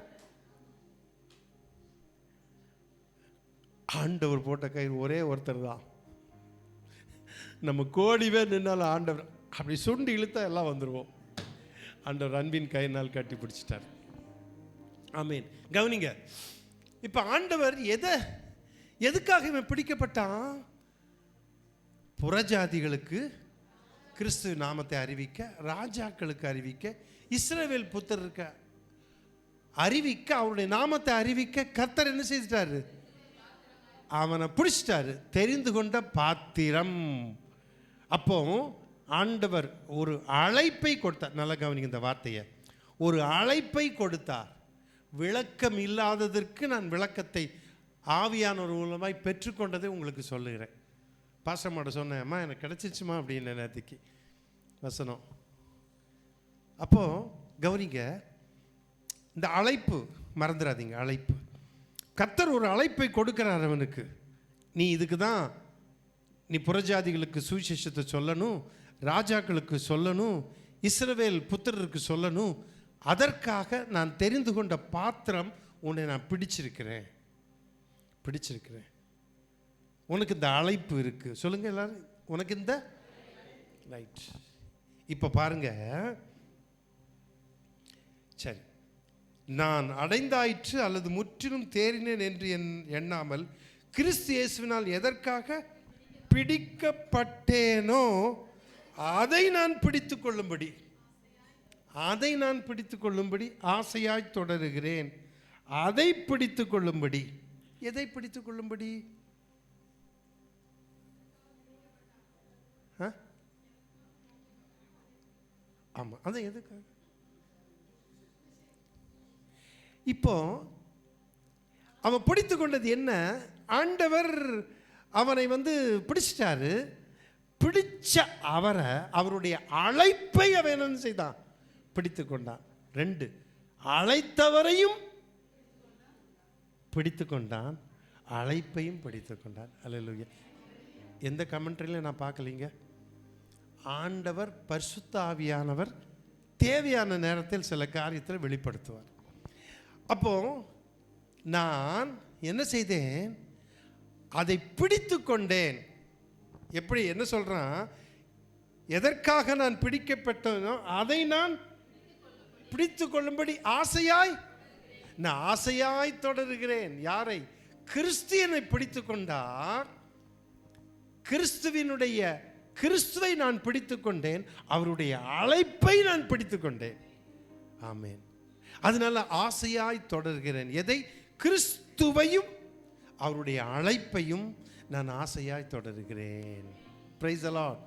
ஆண்டவர் போட்ட கயிறு ஒரே ஒருத்தர் தான். நம்ம கோடி பேர் நின்னாலும் ஆண்டவர் அப்படி சுண்டி இழுத்தா எல்லாம் வந்துடுவோம். ஆண்டவர் அன்பின் கயிறினால் கட்டி பிடிச்சிட்டார். ஆமீன். கவனிங்க, இப்போ ஆண்டவர் எதுக்காக இவன் பிடிக்கப்பட்டான்? புறஜாதிகளுக்கு கிறிஸ்து நாமத்தை அறிவிக்க, ராஜாக்களுக்கு அறிவிக்க, இஸ்ரவேல் புத்திரருக்கு அறிவிக்க, அவருடைய நாமத்தை அறிவிக்க கர்த்தர் என்ன செய்துட்டாரு? அவனை பிடிச்சிட்டாரு. தெரிந்து கொண்ட பாத்திரம். அப்போ ஆண்டவர் ஒரு அழைப்பை கொடுத்தார். நல்லா கவனிங்க இந்த வார்த்தையை. ஒரு அழைப்பை கொடுத்தார். விளக்கம் இல்லாததற்கு நான் விளக்கத்தை ஆவியானவர் மூலமாய் பெற்றுக்கொண்டதை உங்களுக்கு சொல்லுகிறேன். பாசமாட சொன்னேன், அம்மா எனக்கு கிடச்சிச்சுமா அப்படின்னு நேற்றுக்கு வசனம். அப்போது கவனிங்க, இந்த அழைப்பு மறந்துடாதீங்க. அழைப்பு, கர்த்தர் ஒரு அழைப்பை கொடுக்கிறார் அவனுக்கு. நீ இதுக்கு தான், நீ புறஜாதிகளுக்கு சுவிசேஷத்தை சொல்லணும், ராஜாக்களுக்கு சொல்லணும், இஸ்ரவேல் புத்திரருக்கு சொல்லணும். அதற்காக நான் தெரிந்து கொண்ட பாத்திரம் உன்னை நான் பிடிச்சிருக்கிறேன். உனக்கு இந்த அழைப்பு இருக்கு. சொல்லுங்க எல்லாரும், உனக்கு இந்த ரைட். இப்போ பாருங்க, சரி, நான் அடைந்தாயிற்று அல்லது முற்றிலும் தேறினேன் என்று எண்ணாமல் கிறிஸ்து இயேசுவினால் எதற்காக பிடிக்கப்பட்டேனோ அதை நான் பிடித்துக் கொள்ளும்படி ஆசையாய் தொடருகிறேன். அதை பிடித்துக் கொள்ளும்படி. எதை பிடித்துக் கொள்ளும்படி? ஆமா, அதை எதுக்காக? இப்போ அவன் பிடித்து கொண்டது என்ன? ஆண்டவர் அவனை பிடிச்சிட்டாரு. பிடிச்ச அவரை, அவருடைய அழைப்பை அவன் என்ன செய்தான்? பிடித்து கொண்டான். 2, அழைத்தவரையும் பிடித்து கொண்டான், அழைப்பையும் பிடித்து கொண்டான். அல்லேலூயா. எந்த கமெண்ட்ரியிலும் நான் பார்க்கலீங்க. ஆண்டவர் பரிசுத்த ஆவியானவர் தேவையான நேரத்தில் சில காரியத்தில் வெளிப்படுத்துவார். அப்போ நான் என்ன செய்தேன்? அதை பிடித்து கொண்டேன். எப்படி? என்ன சொல்றான்? எதற்காக நான் பிடிக்கப்பட்டனோ அதை நான் பிடித்து கொள்ளும்படி நான் ஆசையாய் தொடருகிறேன். யாரை? கிறிஸ்துவனை பிடித்து கொண்டார். கிறிஸ்துவை நான் பிடித்து கொண்டேன். அவருடைய அழைப்பை நான் பிடித்து கொண்டேன். ஆமென். அதனால ஆசையாய் தொடர்கிறேன். எதை? கிறிஸ்துவையும் அவருடைய அழைப்பையும் நான் ஆசையாய் தொடர்கிறேன். Price the Lord.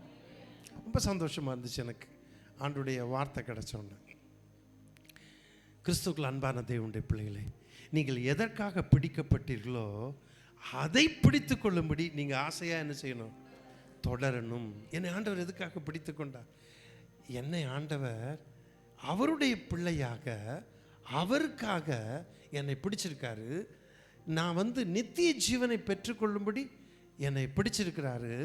ரொம்ப சந்தோஷமா இருந்துச்சு எனக்கு ஆண்டுடைய வார்த்தை கிடைச்சோன்னு. கிறிஸ்துவுக்குள் அன்பான தேவனுடைய பிள்ளைகளே, நீங்கள் எதற்காக பிடிக்கப்பட்டீர்களோ அதை பிடித்து கொள்ளும்படி நீங்கள் ஆசையாக என்ன செய்யணும்? தொடரணும். என்னை ஆண்டவர் எதுக்காக பிடித்து கொண்டார்? என்னை ஆண்டவர் அவருடைய பிள்ளையாக, அவருக்காக என்னை பிடிச்சிருக்காரு. நான் நித்திய ஜீவனை பெற்றுக்கொள்ளும்படி என்னை பிடிச்சிருக்கிறாரு.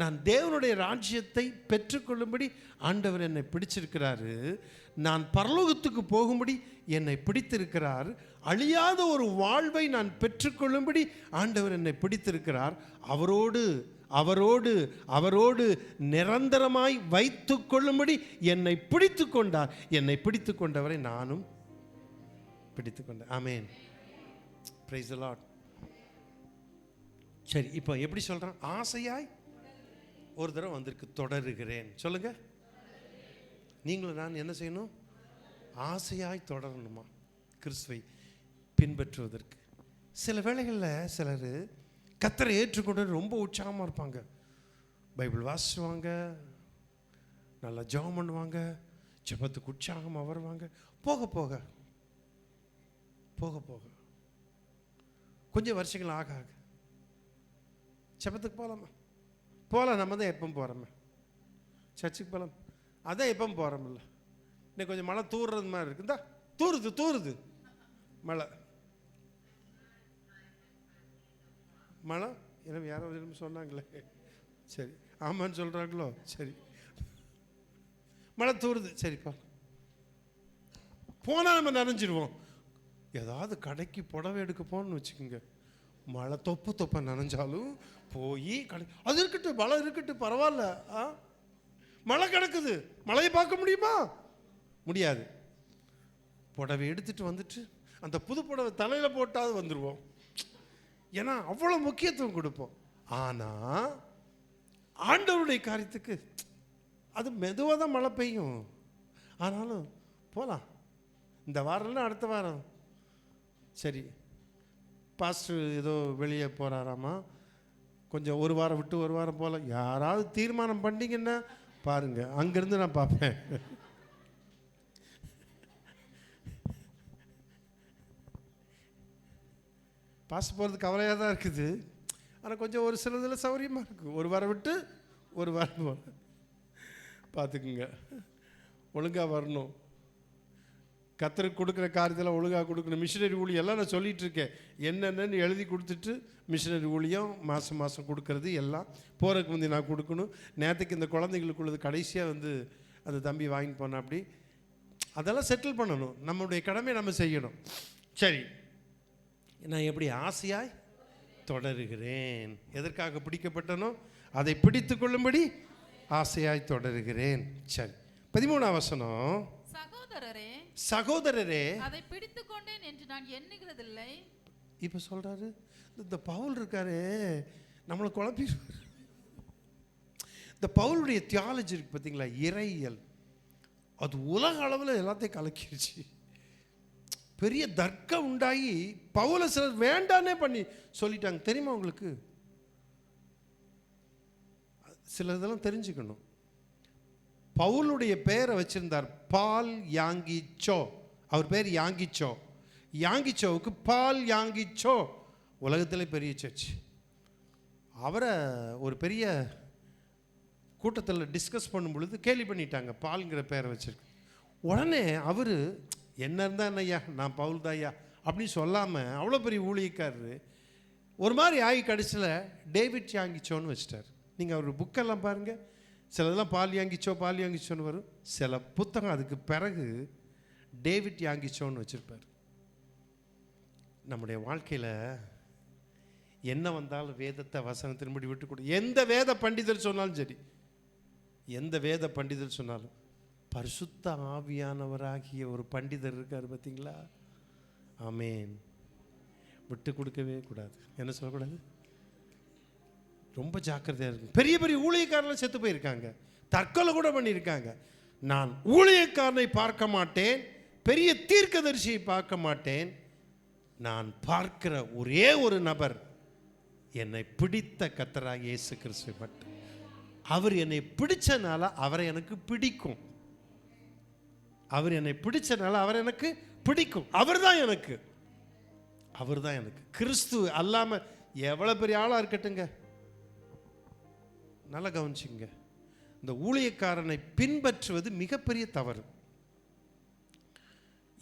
நான் தேவனுடைய ராஜ்யத்தை பெற்றுக்கொள்ளும்படி ஆண்டவர் என்னை பிடிச்சிருக்கிறாரு. நான் பரலோகத்துக்கு போகும்படி என்னை பிடித்திருக்கிறார். அழியாத ஒரு வாழ்வை நான் பெற்றுக்கொள்ளும்படி ஆண்டவர் என்னை பிடித்திருக்கிறார். அவரோடு நிரந்தரமாய் வைத்து கொள்ளும்படி என்னை பிடித்து கொண்டார். என்னை பிடித்து கொண்டவரை நானும் பிடித்து கொண்டேன். ஆமென். Praise the Lord. சரி, இப்போ எப்படி சொல்றான்? ஆசையாய் ஒரு தடவை வந்திருக்கு, தொடருகிறேன். சொல்லுங்க, நீங்களும் நான் என்ன செய்யணும்? ஆசையாய் தொடரணுமா? கிறிஸ்துவை பின்பற்றுவதற்கு. சில வேளைகளில் சிலர் கர்த்தரை ஏற்றுக்கொண்டு ரொம்ப உற்சாகமாக இருப்பாங்க, பைபிள் வாசிச்சுவாங்க, நல்லா ஜெபம் பண்ணுவாங்க, ஜெபத்துக்கு உற்சாகமாக வருவாங்க. போக போக போக போக கொஞ்சம் வருஷங்கள் ஆக ஆக ஜெபத்துக்கு போகலாம், நம்ம தான் எப்பவும் போகிறோமே, சர்ச்சுக்கு போகலாம், அதான் எப்பவும் போகிறோமில்ல, இன்னைக்கு கொஞ்சம் மழை தூறுறது மாதிரி இருக்குதா, தூறுது மழை என்ன யாரோ சொன்னாங்களே, சரி ஆமான்னு சொல்கிறாங்களோ, சரி மழை தூறுது, சரிப்பா போனால் நம்ம நனைஞ்சிடுவோம். ஏதாவது கடைக்கு புடவை எடுக்க போகணும்னு வச்சுக்கோங்க, மழை தொப்ப நனைஞ்சாலும் போய் கடை, அது இருக்கட்டும் மழை இருக்கட்டும் பரவாயில்ல, மழை கிடக்குது, மழையை பார்க்க முடியுமா? முடியாது. புடவை எடுத்துட்டு வந்துட்டு அந்த புது புடவை தலையில் போட்டாவது வந்துடுவோம், ஏன்னா அவ்வளோ முக்கியத்துவம் கொடுப்போம். ஆனால் ஆண்டவருடைய காரியத்துக்கு அது மெதுவாக தான் மழை பெய்யும். ஆனாலும் போகலாம், இந்த வாரம்னா அடுத்த வாரம், சரி பாஸ்டர் ஏதோ வெளியே போகிறாராமா, கொஞ்சம் ஒரு வாரம் விட்டு ஒரு வாரம் போகல, யாராவது தீர்மானம் பண்ணிங்கன்னா பாருங்கள், அங்கேருந்து நான் பார்ப்பேன். பாஸ்டர் போகிறது கவலையாக தான் இருக்குது, ஆனால் கொஞ்சம் ஒரு சில இதில் சௌகரியமாக இருக்குது, ஒரு வாரம் விட்டு ஒரு வாரம் போல பார்த்துக்குங்க, ஒழுங்காக வரணும், கர்த்தருக்கு கொடுக்குற காரியத்தில் ஒழுங்காக கொடுக்கணும். மிஷினரி ஊழியம் எல்லாம் நான் சொல்லிகிட்டு இருக்கேன், என்னென்னு எழுதி கொடுத்துட்டு மிஷினரி ஊழியம் மாதம் கொடுக்கறது எல்லாம் போகிறதுக்கு முந்தி நான் கொடுக்கணும். நேற்றுக்கு இந்த குழந்தைங்களுக்குள்ளது கடைசியாக வந்து அந்த தம்பி வாங்கி போனேன், அப்படி அதெல்லாம் செட்டில் பண்ணணும், நம்மளுடைய கடமையை நம்ம செய்யணும். சரி, நான் எப்படி ஆசையாய் தொடருகிறேன், எதற்காக பிடிக்கப்பட்டனோ அதை பிடித்து கொள்ளும்படி ஆசையாய் தொடருகிறேன். சரி, 13ஆம் வசனம், சகோதரரே அதை பிடித்துக் கொண்டேன் என்று நான் எண்ணுகிறதில்லை. இப்ப சொல்றாரு, இந்த பவுல் இருக்காரு நம்மளை குழப்பி, இந்த பவுலுடைய தியாலஜி இருக்கு பார்த்தீங்களா, இறையியல், அது உலக அளவில் எல்லாத்தையும் கலக்கிடுச்சு. பெரிய தர்க்கம் உண்டாகி பவுலை சிலர் வேண்டானே பண்ணி சொல்லிட்டாங்க. தெரியுமா உங்களுக்கு? சில இதெல்லாம் தெரிஞ்சுக்கணும். பவுலுடைய பெயரை வச்சிருந்தார் பால் யாங்கிச்சோ, அவர் பேர் யாங்கிச்சோ, யாங்கிச்சோவுக்கு பால் யாங்கிச்சோ, உலகத்திலே பெரிய சர்ச். அவரை ஒரு பெரிய கூட்டத்தில் டிஸ்கஸ் பண்ணும் பொழுது கேலி பண்ணிட்டாங்க, பால்ங்கிற பேரை வச்சிருக்கு. உடனே அவர் என்ன இருந்தா என்னய்யா, நான் பவுல் தாய்யா அப்படின்னு சொல்லாமல் அவ்வளோ பெரிய ஊழியக்காரரு ஒரு மாதிரி ஆகி கடைசியில் டேவிட் யாங்கிச்சோன்னு வச்சிட்டார். நீங்கள் அவர் புக்கெல்லாம் பாருங்கள், சிலதெல்லாம் பால் யாங்கிச்சோன்னு வரும், சில புத்தகம் அதுக்கு பிறகு டேவிட் யாங்கிச்சோன்னு வச்சுருப்பார். நம்முடைய வாழ்க்கையில் என்ன வந்தாலும் வேதத்தை வசனத்தின்படி விட்டு கொடு. எந்த வேத பண்டிதர் சொன்னாலும் சரி, எந்த வேத பண்டிதர் சொன்னாலும், பரிசுத்த ஆவியானவராகிய ஒரு பண்டிதர் இருக்கார் பார்த்தீங்களா, ஆமேன், விட்டு கொடுக்கவே கூடாது. என்ன சொல்லக்கூடாது? ரொம்ப ஜாக்கிரதையாக இருக்கு. பெரிய பெரிய ஊழியக்காரர்கள் செத்து போயிருக்காங்க, தற்கொலை கூட பண்ணியிருக்காங்க. நான் ஊழியக்காரனை பார்க்க மாட்டேன், பெரிய தீர்க்கதரிசியை பார்க்க மாட்டேன், நான் பார்க்கிற ஒரே ஒரு நபர் என்னை பிடித்த கர்த்தராகிய இயேசு கிறிஸ்து மட்டும். அவர் என்னை பிடிச்சனால அவரை எனக்கு பிடிக்கும், அவர் என்னை பிடிச்சனால அவர் எனக்கு பிடிக்கும், அவர் தான் எனக்கு, அவர் தான் எனக்கு. கிறிஸ்து அல்லாம எவ்வளவு பெரிய ஆளா இருக்கட்டுங்க, நல்லா கவனிச்சுங்க, இந்த ஊழியக்காரனை பின்பற்றுவது மிகப்பெரிய தவறு.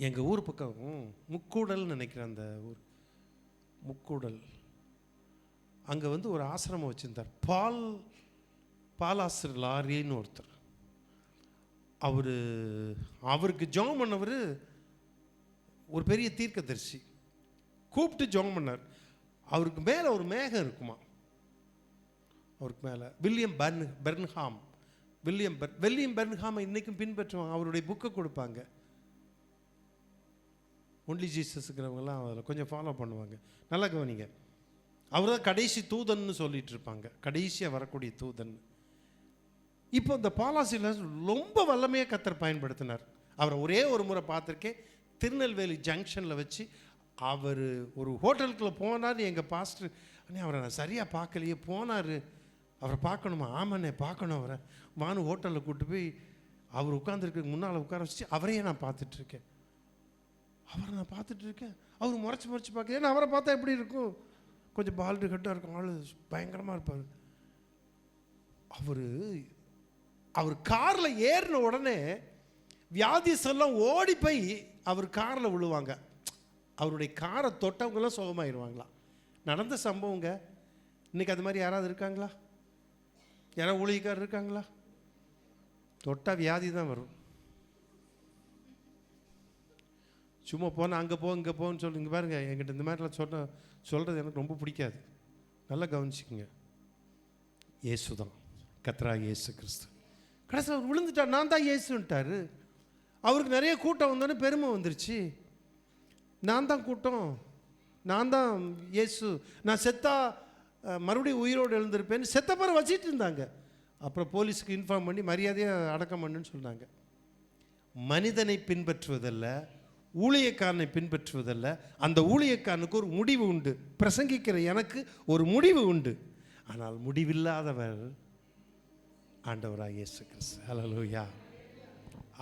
எங்கள் ஊர் பக்கம் முக்கூடல் நினைக்கிறேன், அந்த ஊர் முக்கூடல், அங்கே வந்து ஒரு ஆசிரமம் வச்சுருந்தார், பாலாசிரியர் லாரின்னு ஒருத்தர். அவருக்கு ஜெபம் பண்ணவர் ஒரு பெரிய தீர்க்கதரிசி, கூப்பிட்டு ஜெபம் பண்ணார். அவருக்கு மேலே ஒரு மேகம் இருக்குமா, அவருக்கு மேலே வில்லியம் பெர்ன்ஹாம் இன்றைக்கும் பின்பற்றுவாங்க, அவருடைய புக்கை கொடுப்பாங்க. ஒன்லி ஜீசஸ்ங்கிறவங்கலாம் அதில் கொஞ்சம் ஃபாலோ பண்ணுவாங்க. நல்லா கவனிங்க, அவர் தான் கடைசி தூதன்னு சொல்லிட்டு இருப்பாங்க, கடைசியாக வரக்கூடிய தூதன். இப்போ இந்த பாலாசியில் ரொம்ப வல்லமையாக கர்த்தர் பயன்படுத்தினார். அவரை ஒரே ஒரு முறை பார்த்துருக்கேன், திருநெல்வேலி ஜங்ஷனில் வச்சு அவர் ஒரு ஹோட்டலுக்குள்ளே போனார். எங்கள் பாஸ்டர் அண்ணே அவரை நான் சரியாக பார்க்கலையே, போனார், அவரை பார்க்கணுமா? ஆமாண்ணே பார்க்கணும் அவரை, வானு ஹோட்டலில் கூப்பிட்டு போய் அவர் உட்காந்துருக்கு முன்னால் உட்கார வச்சு அவரையே நான் பார்த்துட்ருக்கேன். அவரை நான் பார்த்துட்ருக்கேன், அவர் முறைச்சி பார்க்க. ஏன்னா அவரை பார்த்தா எப்படி இருக்கும்? கொஞ்சம் பால்டு கட்டாக இருக்கும், ஆள் பயங்கரமாக இருப்பார். அவர் காரில் ஏறின உடனே வியாதிசெல்லாம் ஓடி போய் அவர் காரில் விழுவாங்க. அவருடைய காரை தொட்டவங்கெல்லாம் சுகமாயிருவாங்களாம். நடந்த சம்பவங்க. இன்றைக்கி அது மாதிரி யாராவது இருக்காங்களா? யாராவது ஊழியக்காரர் இருக்காங்களா? தொட்டால் வியாதி தான் வரும். சும்மா போனால் அங்கே போ இங்கே போன்னு சொல்லி இங்கே பாருங்கள், என்கிட்ட இந்த மாதிரிலாம் சொல்கிறது எனக்கு ரொம்ப பிடிக்காது. நல்லா கவனிச்சிக்கங்க. இயேசு தான், கர்த்தராகிய இயேசு கிறிஸ்து. கடைசியில் அவர் விழுந்துட்டார், நான் தான் இயேசுன்ட்டார். அவருக்கு நிறைய கூட்டம் வந்தோன்னே பெருமை வந்துருச்சு. நான் தான் கூட்டம், நான் தான் இயேசு, நான் செத்தா மறுபடியும் உயிரோடு எழுந்திருப்பேன்னு செத்த பேரை வச்சிட்டு இருந்தாங்க. அப்புறம் போலீஸுக்கு இன்ஃபார்ம் பண்ணி மரியாதையாக அடக்கம் பண்ணுன்னு சொன்னாங்க. மனிதனை பின்பற்றுவதல்ல, ஊழியக்காரனை பின்பற்றுவதல்ல, அந்த ஊழியக்காரனுக்கு ஒரு முடிவு உண்டு. பிரசங்கிக்கிற எனக்கு ஒரு முடிவு உண்டு. ஆனால் முடிவில்லாதவர் ஆண்டவராகிய இயேசு கிறிஸ்து. ஹல்லேலூயா.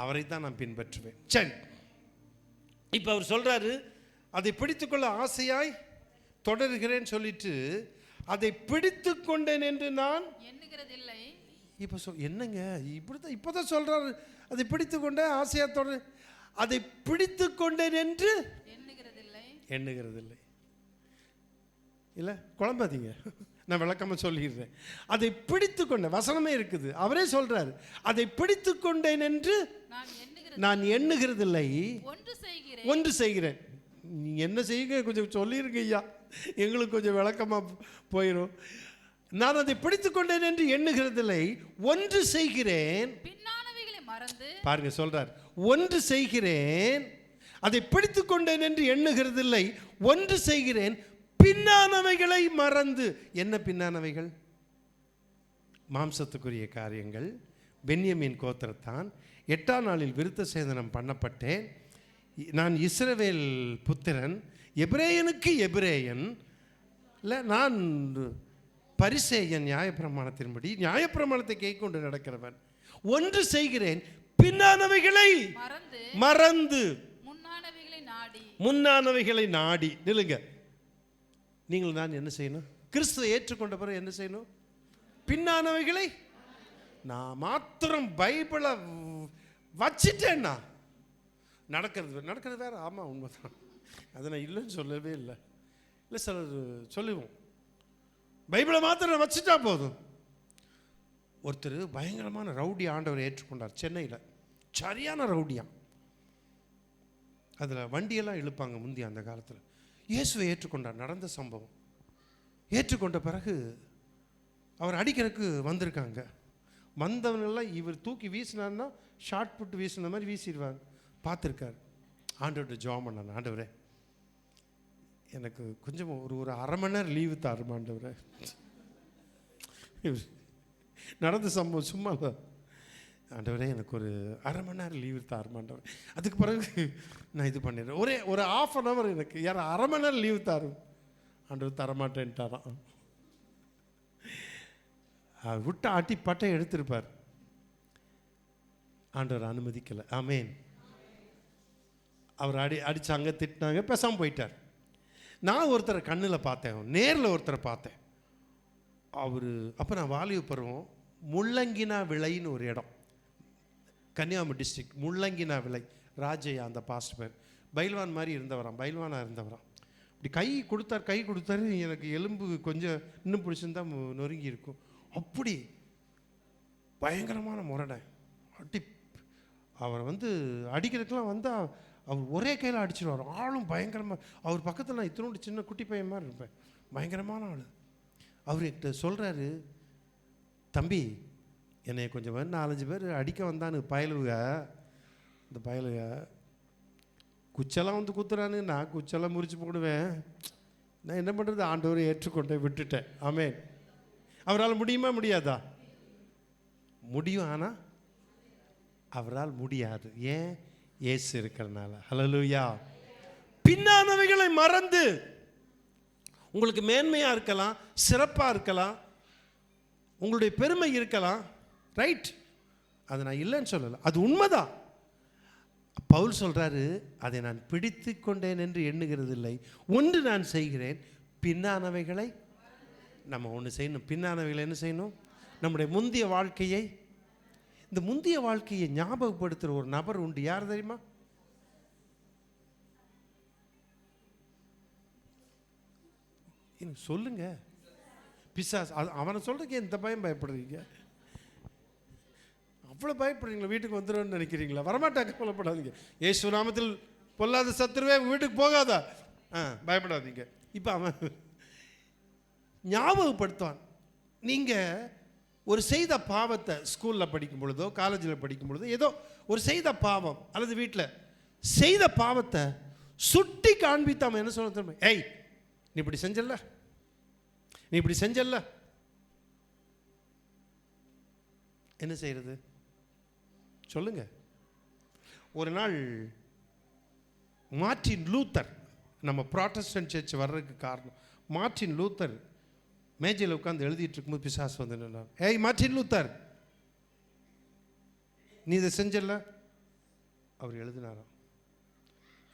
அவரை தான் நான் பின்பற்றுவேன். சரி, இப்போ அவர் சொல்கிறாரு, அதை பிடித்துக்கொள்ள ஆசையாய் தொடர்கிறேன்னு சொல்லிட்டு, அதை பிடித்து கொண்டேன் என்று நான் எண்ணுகிறதில்லை. இப்போ என்னங்க இப்படிதான் இப்போ தான் சொல்கிறாரு, அதை பிடித்து கொண்டேன் ஆசையாக தொடர், அதை பிடித்து கொண்டேன் என்று எண்ணுகிறதில்லை. இல்லை குழம்பாதீங்க, நான் விளக்கமாக சொல்லிடுறேன். அதை பிடித்து கொண்டேன், வசனமே இருக்குது, அவரே சொல்கிறாரு, அதை பிடித்து கொண்டேன் என்று நான் எண்ணுகிறதில்லை, ஒன்று செய்கிறேன். நீங்கள் என்ன செய்யுங்க கொஞ்சம் சொல்லிடுங்க ஐயா, எங்களுக்கு கொஞ்சம் விளக்கமாக போயிடும். நான் அதை பிடித்து கொண்டேன் என்று எண்ணுகிறதில்லை, ஒன்று செய்கிறேன். பாருங்க சொல்றார், ஒன்று செய்கிறேன், அதை பிடித்து கொண்டேன் என்று எண்ணுகிறதில்லை, ஒன்று செய்கிறேன், பின்னானவைகளை மறந்து. என்ன பின்னானவைகள்? மாம்சத்துக்குரிய காரியங்கள். பென்யமீன் கோத்திரத்தான், 8ஆம் நாளில் விருத்த சேதனம் பண்ணப்பட்டேன், நான் இஸ்ரவேல் புத்திரன், எபிரேயனுக்கு எபிரேயன், இல்லை நான் பரிசேயன், நியாயப்பிரமாணத்தின்படி நியாயப்பிரமாணத்தை கைக்கொண்டு நடக்கிறவன். ஒன்று செய்கிறேன், பின்னானவைகளை மறந்து முன்னானவைகளை நாடி. நில்லுங்க, நீங்கள் நான் என்ன செய்யணும்? கிறிஸ்துவை ஏற்றுக்கொண்ட பிறகு என்ன செய்யணும்? பின்னானவைகளை. நான் மாத்திரம் பைபிளை வச்சிட்டேன்னா நடக்கிறது வேற. ஆமாம், உண்மைதான், அதை நான் இல்லைன்னு சொல்லவே இல்லை. சிலர் சொல்லுவோம், பைபிளை மாத்திரம் வச்சுட்டா போதும். ஒருத்தர் பயங்கரமான ரவுடி ஆண்டவரை ஏற்றுக்கொண்டார் சென்னையில். சரியான ரவுடியாம். அதில் வண்டியெல்லாம் இழுப்பாங்க முந்தி அந்த காலத்தில். இயேசுவை ஏற்றுக்கொண்டார். நடந்த சம்பவம். ஏற்றுக்கொண்ட பிறகு அவர் அடிக்கிறதுக்கு வந்திருக்காங்க. வந்தவனெல்லாம் இவர் தூக்கி வீசினார்னா ஷார்ட் புட்டு வீசின மாதிரி வீசிடுவாங்க. பார்த்துருக்கார். ஆண்டவர்கிட்ட ஜெபம் பண்ணான், ஆண்டவரே எனக்கு கொஞ்சம் ஒரு அரை மணி நேரம் லீவு தாருமா ஆண்டவரே. நடந்த சம்பவம் சும்மா இல்லை. ஆண்டவரே எனக்கு ஒரு அரை மணி நேரம் லீவு தாருமாண்டவர். அதுக்கு பிறகு நான் இது பண்ணிடுறேன், ஒரு ½ அன் ஹவர் எனக்கு யார் அரை மணி நேரம் லீவு தாரும். ஆண்டவர் தரமாட்டேன்ட்டாரான். விட்டு ஆட்டி பட்டை எடுத்திருப்பார். ஆண்டவர் அனுமதிக்கலை. ஆமேன். அவர் அடித்தாங்க, திட்டினாங்க, பேசாமல் போயிட்டார். நான் ஒருத்தரை கண்ணில் பார்த்தேன், நேரில் ஒருத்தரை பார்த்தேன். அப்போ நான் வாலிப பருவம், முள்ளங்கினா விளைன்னு ஒரு இடம், கன்னியாகுமரி டிஸ்ட்ரிக்ட். முள்ளங்கினா விளை, ராஜையா அந்த பாஸ்ட் பேர். பைல்வான் மாதிரி இருந்தவராம், பைல்வானாக இருந்தவராம். இப்படி கை கொடுத்தாரு. எனக்கு எலும்பு கொஞ்சம் இன்னும் பிடிச்சிருந்தா நொறுங்கி இருக்கும். அப்படி பயங்கரமான முரடை. அவரை அடிக்கிறதுக்கெலாம் வந்தால் அவர் ஒரே கையில் அடிச்சிடுவார். ஆளும் பயங்கரமாக. அவர் பக்கத்தில் நான் இத்தனோண்டு சின்ன குட்டி பையன் மாதிரி இருப்பேன். பயங்கரமான ஆள். அவர்கிட்ட சொல்கிறாரு, தம்பி என்னை கொஞ்சம் 4-5 பேர் அடிக்க வந்தானு பயலுக, இந்த பயலுக குச்செல்லாம் குத்துறானு, நான் குச்செல்லாம் முறிச்சு போடுவேன். நான் என்ன பண்ணுறது, ஆண்டவரை ஏற்றுக்கொண்டே விட்டுட்டேன். ஆமேன். அவரால் முடியுமா முடியாதா? முடியும். ஆனால் அவரால் முடியாது. ஏன்? இயேசு இருக்கிறனால. ஹல்லேலூயா. பின்னானவைகளை மறந்து, உங்களுக்கு மேன்மையாக இருக்கலாம், சிறப்பாக இருக்கலாம், உங்களுடைய பெருமை இருக்கலாம், ரைட், அதை நான் இல்லைன்னு சொல்லலை, அது உண்மைதான். பவுல் சொல்கிறாரு, அதை நான் பிடித்து கொண்டேன் என்று எண்ணுகிறது இல்லை, ஒன்று நான் செய்கிறேன், பின்னானவைகளை. நம்ம ஒன்று செய்யணும், பின்னானவைகளை என்ன செய்யணும்? நம்முடைய முந்தைய வாழ்க்கையை, இந்த முந்தைய வாழ்க்கையை ஞாபகப்படுத்துகிற ஒரு நபர் உண்டு. யார் தெரியுமா? சொல்லுங்க. பிசாசு. அவனை சொல்றதுக்கு எந்த பயம் பயப்படுறீங்க? அவ்வளோ பயப்படுறீங்களா? வீட்டுக்கு வந்துடும்னு நினைக்கிறீங்களா? வரமாட்டாங்க, கொல்லப்படாதீங்க. இயேசு நாமத்தில் பொல்லாத சத்துருவே வீட்டுக்கு போகாதா? பயப்படாதீங்க. இப்போ அவன் ஞாபகப்படுத்துவான். நீங்கள் ஒரு செய்த பாவத்தை ஸ்கூலில் படிக்கும் பொழுதோ காலேஜில் படிக்கும் பொழுதோ ஏதோ ஒரு செய்த பாவம் அல்லது வீட்டில் செய்த பாவத்தை சுட்டி காண்பித்தாம என்ன சொல்ல தெரியுமா? ஏய், நீ இப்படி செஞ்சல்ல, நீ இப்படி செஞ்சல்ல, என்ன செய்யறது? சொல்லுங்க. ஒரு நாள் மார்ட்டின் லூத்தர், நம்ம ப்ராட்டஸ்டன்ட் சர்ச் வர்றதுக்கு காரணம் மார்ட்டின் லூத்தர் மேஜையில் உட்காந்து எழுதிட்டு இருக்கும்போது பிசாசு வந்து நின்னார். ஏய் மார்ட்டின் லூத்தர், நீ இதை செஞ்சல்ல? அவர் எழுதினாராம்.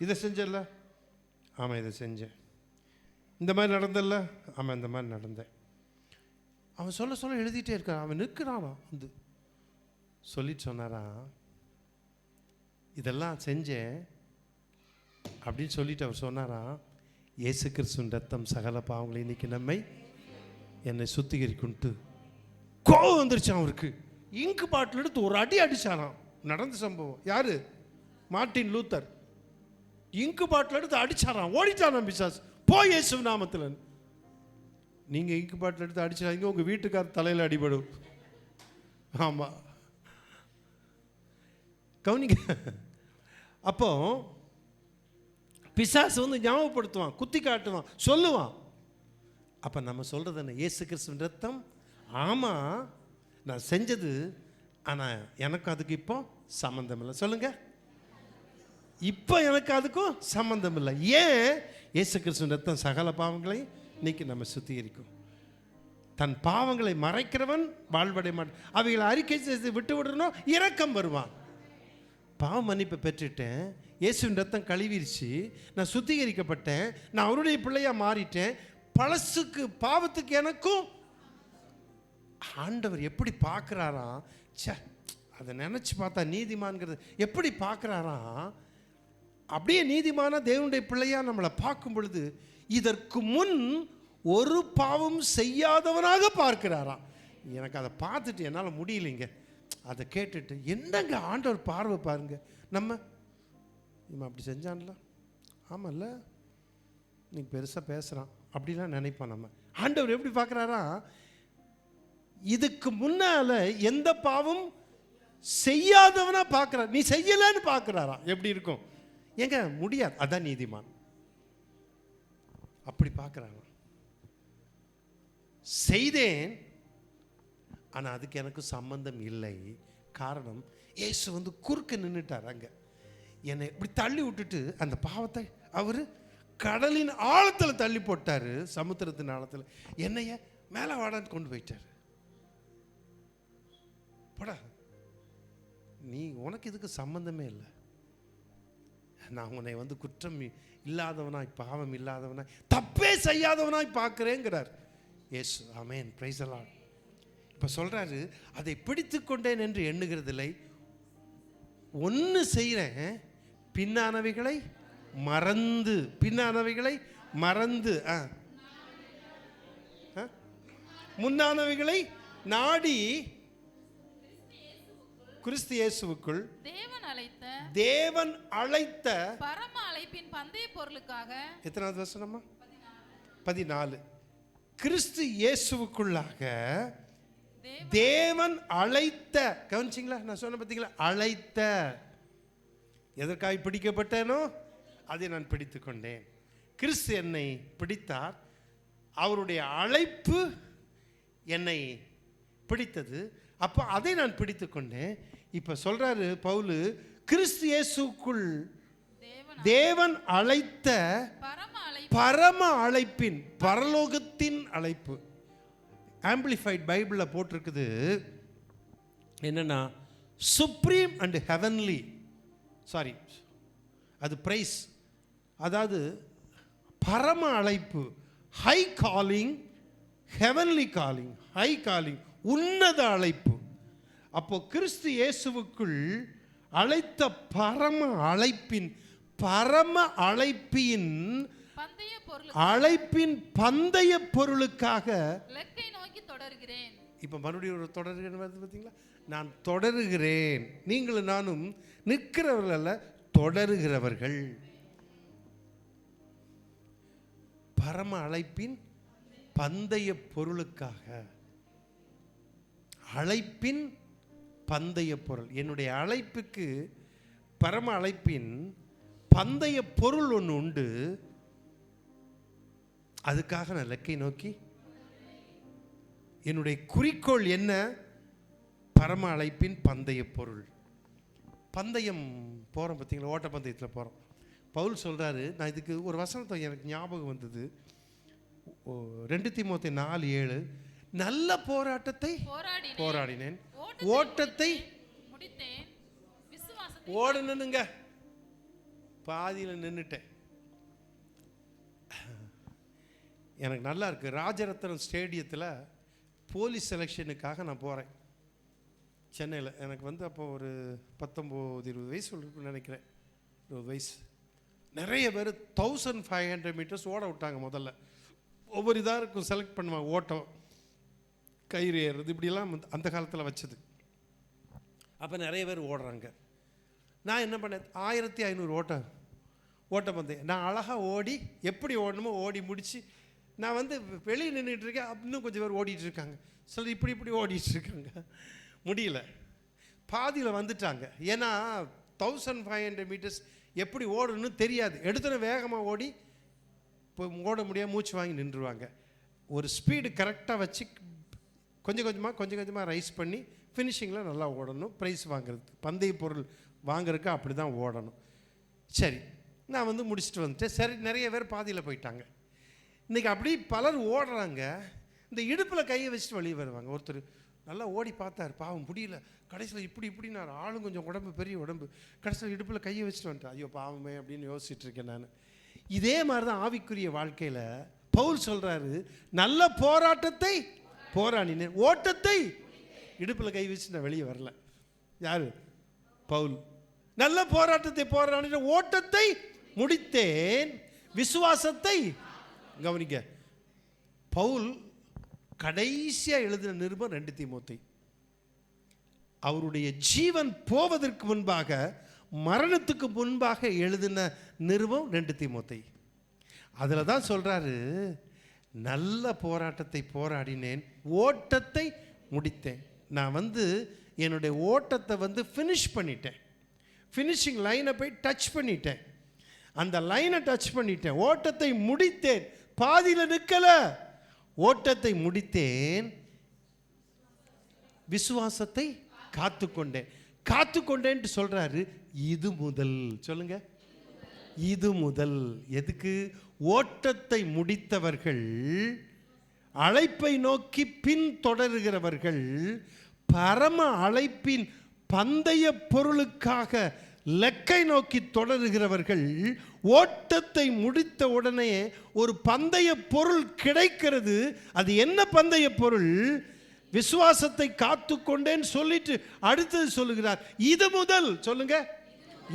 இதை செஞ்சல்ல? ஆமாம் இதை செஞ்சேன். இந்த மாதிரி நடந்தல்ல? ஆமாம் இந்த மாதிரி நடந்தேன். அவன் சொல்ல சொல்ல எழுதிட்டே இருக்கான். அவன் நிற்கிறானா வந்து சொல்லிட்டு சொன்னாரான், இதெல்லாம் செஞ்சேன் அப்படின்னு சொல்லிட்டு அவர் சொன்னாராம், இயேசு கிறிஸ்துவின் ரத்தம் சகல பாவங்களை இன்னைக்கு நம்மை என்னை சுத்திகரிக்குன்ட்டு கோவம் வந்துருச்சான் அவருக்கு. இங்கு பாட்டில் எடுத்து ஒரு அடி அடிச்சாராம். நடந்த சம்பவம். யாரு? Martin Luther. இங்கு பாட்டில் எடுத்து அடிச்சாராம். ஓடிச்சாராம் பிசாசு. போய் இயேசு நாமத்தில். நீங்க இங்கு பாட்டில் எடுத்து அடிச்சாங்க, உங்க வீட்டுக்கார் தலையில் அடிபடும். ஆமா, கவனிங்க. அப்போ பிசாசு வந்து ஞாபகப்படுத்துவான், குத்தி காட்டுவான், சொல்லுவான். அப்போ நம்ம சொல்கிறது என்ன? இயேசு கிறிஸ்துவின் ரத்தம். ஆமாம் நான் செஞ்சது, ஆனால் எனக்கு அதுக்கு இப்போ சம்மந்தம் இல்லை. சொல்லுங்க. இப்போ எனக்கு அதுக்கும் சம்மந்தம் இல்லை. ஏன்? இயேசு கிறிஸ்துவின் ரத்தம் சகல பாவங்களை இன்னைக்கு நம்ம சுத்திகரிக்கும். தன் பாவங்களை மறைக்கிறவன் வாழ்வடை மாட்டான். அவைகளை அறிக்கை செய்து விட்டு விடணும், இரக்கம் வருவான். பாவ மன்னிப்பை பெற்றுட்டேன், இயேசுவின் ரத்தம் கழுவிருச்சு, நான் சுத்திகரிக்கப்பட்டேன், நான் அவருடைய பிள்ளையாக மாறிட்டேன். பழசுக்கு பாவத்துக்கு எனக்கும் ஆண்டவர் எப்படி பார்க்குறாராம்? சே, அதை நினச்சி பார்த்தா நீதிமான்கிறது எப்படி பார்க்குறாராம்? அப்படியே நீதிமான தேவனுடைய பிள்ளையாக நம்மளை பார்க்கும் பொழுது இதற்கு முன் ஒரு பாவம் செய்யாதவனாக பார்க்கிறாராம். எனக்கு அதை பார்த்துட்டு என்னால் முடியலைங்க. அதை கேட்டுட்டு என்னங்க ஆண்டவர் பார்வை பாருங்க. நம்ம அப்படி செஞ்சான்ல, ஆமாம்ல, நீ பெருசாக பேசுகிறான் அப்படிலாம் நினைப்போம். நம்ம ஆண்டவர் எப்படி பார்க்குறாரா? இதுக்கு முன்னால எந்த பாவம் செய்யாதவனா பார்க்குறார், நீ செய்யலன்னு பார்க்குறாரா? எப்படி இருக்கும்? ஏங்க முடியாது. அதான் நீதிமான். அப்படி பார்க்குறாங்க. செய்தேன், ஆனால் அதுக்கு எனக்கு சம்பந்தம் இல்லை. காரணம், இயேசு வந்து குறுக்க நின்றுட்டார். அங்கே என்னை இப்படி தள்ளி விட்டுட்டு அந்த பாவத்தை அவர் கடலின் ஆழத்தில் தள்ளி போட்டார், சமுத்திரத்தின் ஆழத்தில். என்னைய மேலே வாடான்னு கொண்டு போயிட்டார். போடா, நீ உனக்கு இதுக்கு சம்பந்தமே இல்லை. நான் உன்னை வந்து குற்றம் இல்லாதவனாய், பாவம் இல்லாதவனாய், தப்பே செய்யாதவனாய் பார்க்கிறேங்கிறார் இயேசு. ஆமென், பிரைஸ் தி லார்ட். இப்போ சொல்றாரு, அதை பிடித்து கொண்டேன் என்று எண்ணுகிறதில்லை, ஒன்று செய்கிறேன், பின்னானவைகளை மறந்து, பின்னானவைகளை மறந்து, முன்னானவைகளை நாடி கிறிஸ்து இயேசுவுக்குள் தேவன் அழைத்த பரம அழைப்பின் பந்தய பொருளுக்காக. எத்தனாவது வசனமா? 14. கிறிஸ்து இயேசுவுக்குள்ளாக தேவன் அழைத்த, கவனிச்சிங்களா? நான் சொன்ன பார்த்தீங்களா? அழைத்த. எதற்காக பிடிக்கப்பட்டேனோ அதை நான் பிடித்து கொண்டேன். கிறிஸ்து என்னை பிடித்தார், அவருடைய அழைப்பு என்னை பிடித்தது, அப்போ அதை நான் பிடித்து கொண்டேன். இப்போ சொல்றாரு பவுல், கிறிஸ்து இயேசுக்குள் தேவன் தேவன் அழைத்த பரம அழைப்பின் பரலோகத்தின் அழைப்பு. ஆம்பிளிஃபைட் பைபிளில் போட்டிருக்குது என்னன்னா சுப்ரீம் அண்ட் ஹெவன்லி, சாரி அது பிரைஸ், அதாவது பரம அழைப்பு, high calling, heavenly calling, high calling, உன்னத அழைப்பு. அப்போ கிறிஸ்து இயேசுவுக்குள் அழைத்த பரம அழைப்பின் அழைப்பின் பந்தய பொருளுக்காக நோக்கி தொடர்கிறேன். இப்ப மறுபடியும் ஒரு தொடர்கிறேன் பார்த்தீங்களா? நான் தொடருகிறேன். நீங்களும் நானும் நிற்கிறவர்கள் அல்ல, தொடருகிறவர்கள். பரம அழைப்பின் பந்தய பொருளுக்காக, அழைப்பின் பந்தய பொருள். என்னுடைய அழைப்புக்கு பரம அழைப்பின் பந்தய பொருள் ஒன்று உண்டு. அதுக்காக நான் இலக்கை நோக்கி, என்னுடைய குறிக்கோள் என்ன? பரம அழைப்பின் பந்தய பொருள். பந்தயம் போகிறோம் பார்த்தீங்களா, ஓட்ட பந்தயத்தில் போகிறோம். பவுல் சொல்கிறாரு, நான் இதுக்கு ஒரு வசனத்தை எனக்கு ஞாபகம் வந்தது, 2 தீமோத்தேயு 4:7, நல்ல போராட்டத்தை போராடினேன், ஓட்டத்தை ஓடணுங்க, பாதியில் நின்றுட்டேன். எனக்கு நல்லா இருக்கு, ராஜரத்னம் ஸ்டேடியத்தில் போலீஸ் செலெக்ஷனுக்காக நான் போகிறேன் சென்னையில். எனக்கு அப்போ ஒரு 19-20 வயசு இருக்குன்னு நினைக்கிறேன், 20 வயசு. நிறைய பேர் 1500 மீட்டர்ஸ் ஓட விட்டாங்க. முதல்ல ஒவ்வொரு இதாக இருக்கும், செலக்ட் பண்ணுவாங்க, ஓட்டம், கயிறு ஏறுறது, இப்படிலாம் அந்த காலத்தில் வச்சது. அப்போ நிறைய பேர் ஓடுறாங்க. நான் என்ன பண்ணேன், 1500 ஓட்டம் பந்தயம். நான் அழகாக ஓடி, எப்படி ஓடணுமோ ஓடி முடித்து, நான் வெளியே நின்றுட்டு இருக்கேன். இன்னும் கொஞ்சம் பேர் ஓடிட்டு இருக்காங்க, சிலர் இப்படி ஓடிட்டு இருக்காங்க. முடியல, பாதியில் வந்துட்டாங்க. ஏன்னா 1500 மீட்டர்ஸ் எப்படி ஓடணும்னு தெரியாது. எடுத்துன வேகமாக ஓடி இப்போ ஓட முடியாது, மூச்சு வாங்கி நின்றுவாங்க. ஒரு ஸ்பீடு கரெக்டாக வச்சு கொஞ்சம் கொஞ்சமாக ரைஸ் பண்ணி ஃபினிஷிங்கில் நல்லா ஓடணும், ப்ரைஸ் வாங்குறதுக்கு, பந்தய பொருள் வாங்குறதுக்கு அப்படி தான் ஓடணும். சரி, நான் முடிச்சுட்டு வந்துட்டேன். சரி, நிறைய பேர் பாதியில் போயிட்டாங்க. இன்றைக்கி அப்படி பலர் ஓடுறாங்க. இந்த இடுப்பில் கையை வச்சுட்டு வெளியே வருவாங்க. ஒருத்தர் நல்லா ஓடி பார்த்தார், பாவம் முடியல, கடைசியில் இப்படி நான் ஆளும் கொஞ்சம் உடம்பு, பெரிய உடம்பு, கடைசியில் இடுப்பில் கையை வச்சுட்டு வந்துட்டேன். ஐயோ பாவமே அப்படின்னு யோசிச்சுட்டு இருக்கேன் நான். இதே மாதிரி தான் ஆவிக்குரிய வாழ்க்கையில் பவுல் சொல்கிறாரு, நல்ல போராட்டத்தை போராடினேன், ஓட்டத்தை, இடுப்பில் கை வச்சு நான் வெளியே வரல. யாரு? பவுல். நல்ல போராட்டத்தை போராடினேன், ஓட்டத்தை முடித்தேன், விசுவாசத்தை. கவனிக்க, பவுல் கடைசியாக எழுதின நிருபம் 2 தீமோத்தேயு. அவருடைய ஜீவன் போவதற்கு முன்பாக, மரணத்துக்கு முன்பாக எழுதின நிருபம் 2 தீமோத்தேயு. அதில் தான் சொல்கிறாரு, நல்ல போராட்டத்தை போராடினேன், ஓட்டத்தை முடித்தேன். நான் என்னுடைய ஓட்டத்தை ஃபினிஷ் பண்ணிட்டேன், ஃபினிஷிங் லைனை போய் டச் பண்ணிட்டேன், அந்த லைனை டச் பண்ணிட்டேன், ஓட்டத்தை முடித்தேன், பாதியில் நிற்கல, ஓட்டத்தை முடித்தேன், விசுவாசத்தை காத்துக்கொண்டேன் சொல்றாரு. இது முதல், சொல்லுங்க, இது முதல். எதுக்கு? ஓட்டத்தை முடித்தவர்கள், அழைப்பை நோக்கி பின் தொடருகிறவர்கள், பரம அழைப்பின் பந்தய பொருளுக்காக லக்கை நோக்கி தொடருகிறவர்கள், ஓட்டத்தை முடித்த உடனே ஒரு பந்தய பொருள் கிடைக்கிறது. அது என்ன பந்தய பொருள்? விசுவாசத்தை காத்துக்கொண்டேன் சொல்லிட்டு அடுத்தது சொல்லுகிறார், இது முதல். சொல்லுங்க,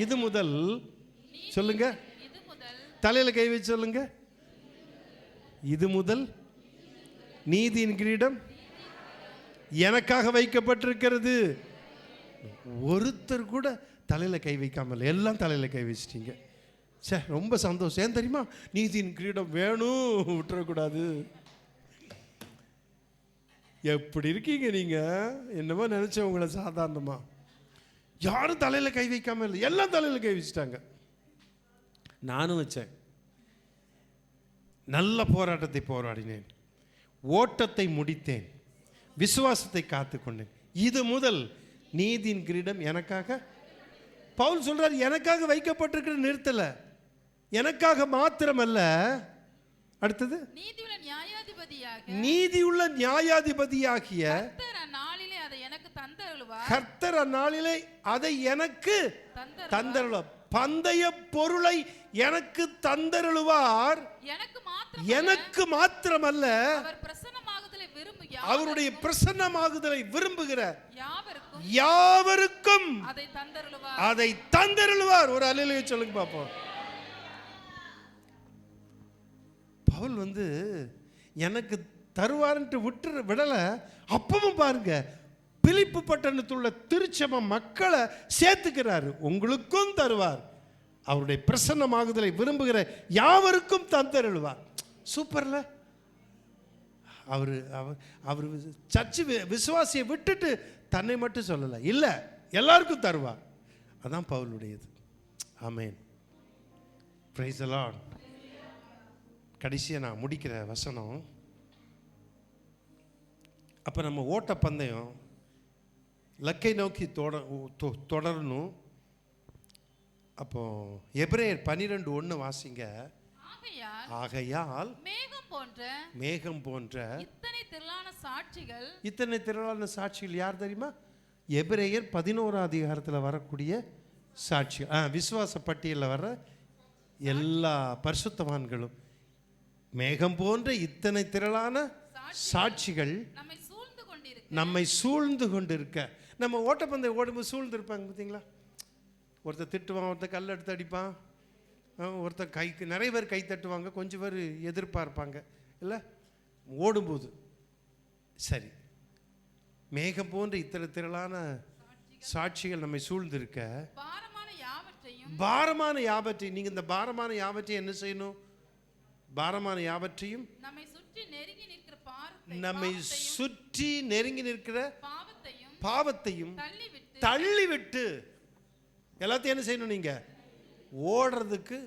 இது முதல். சொல்லுங்க, தலையில கை வச்சு சொல்லுங்க, இது முதல் நீதியின் கிரீடம் எனக்காக வைக்கப்பட்டிருக்கிறது. ஒருத்தர் கூட தலையில கை வைக்காமல் எல்லாம் தலையில கை வச்சிட்டீங்க. சே, ரொம்ப சந்தோஷம். ஏன் தெரியுமா? நீதியின் கிரீடம் வேணும், விட்டுறக்கூடாது. எப்படி இருக்கீங்க நீங்க? என்னமோ நினைச்ச உங்களை சாதாரணமா. யாரும் தலையில கை வைக்காம இல்லை, எல்லாம் தலையில கை வச்சுட்டாங்க. நானும் வச்சேன். நல்ல போராட்டத்தை போராடினேன், ஓட்டத்தை முடித்தேன், விசுவாசத்தை காத்துக்கொண்டேன். இது முதல் நீதியின் கிரீடம் எனக்காக. பவுல் சொல்றார், எனக்காக வைக்கப்பட்டிருக்கிற நிறுத்தல, எனக்காக மாத்திரமல்ல, அடுத்தது நீதியுள்ள நியாயாதிபதியாக நீதியுள்ள நியாயாதிபதியாகிய கர்த்தர் அந்நாளிலே அதை எனக்கு தந்தருளுவார். கர்த்தர் அந்நாளிலே அதை எனக்கு தந்தருளுவார். பந்தய பொருளை எனக்கு தந்தருளுவார். எனக்கு மாத்திரமல்ல, அவருடைய பிரசன்னமாகுதலை விரும்புகிற யாவருக்கும் அதை தந்தருளுவார். ஒரு அல்லேலூயா சொல்லுங்க பாப்போம். பவுல் எனக்கு தருவார்ன்ட்டு விடல. அப்பவும் பாருங்க, பிலிப்பு பட்டணத்துள்ள திருச்சபை மக்களை சேர்த்துக்கிறாரு. உங்களுக்கும் தருவார், அவருடைய பிரசன்னமாகுதலை விரும்புகிற யாவருக்கும் தந்தருளுவார். சூப்பர்ல. அவர் சர்ச்சு விசுவாசியை விட்டுட்டு தன்னை மட்டும் சொல்லலை, இல்லை, எல்லாருக்கும் தருவார். அதான் பவுலுடையது. ஆமென். Praise the Lord. கடைசியாக நான் முடிக்கிற வசனம். அப்போ நம்ம ஓட்ட பந்தயம் லக்கை நோக்கி தொடரணும். அப்போ எபிரேயர் 12:1 வாசிங்க. ஆகையால் மேகம் போன்ற இத்தனை திரளான சாட்சிகள் யார் தெரியுமா? எபிரேயர் 11 அதிகாரத்தில் வரக்கூடிய சாட்சி, விசுவாச பட்டியலில் வர எல்லா பரிசுத்தவான்களும். மேகம் போன்ற இத்தனை திரளான சாட்சிகள் நம்மை சூழ்ந்து கொண்டிருக்க. நம்ம ஓட்டப்பந்தயம் ஓடும்போது சூழ்ந்து இருப்பாங்க பார்த்தீங்களா? ஒருத்தர் திட்டுவான், ஒருத்தர் கல் எடுத்து அடிப்பான், ஒருத்தர் நிறைய பேர் கை தட்டுவாங்க, கொஞ்சம் பேர் எதிர்பார்ப்பாங்க இல்லை ஓடும்போது. சரி, மேகம் போன்ற இத்தனை திரளான சாட்சிகள் நம்மை சூழ்ந்திருக்க, பாரமான யாவற்றையும், நீங்கள் இந்த பாரமான யாவற்றையும் என்ன செய்யணும்? பாரமான யாவற்றையும் நம்மை சுற்றி நெருங்கி நிற்கிற பாவத்தையும் தள்ளிவிட்டு எல்லாத்தையும் என்ன செய்யணும்? நீங்க ஓடுறதுக்கு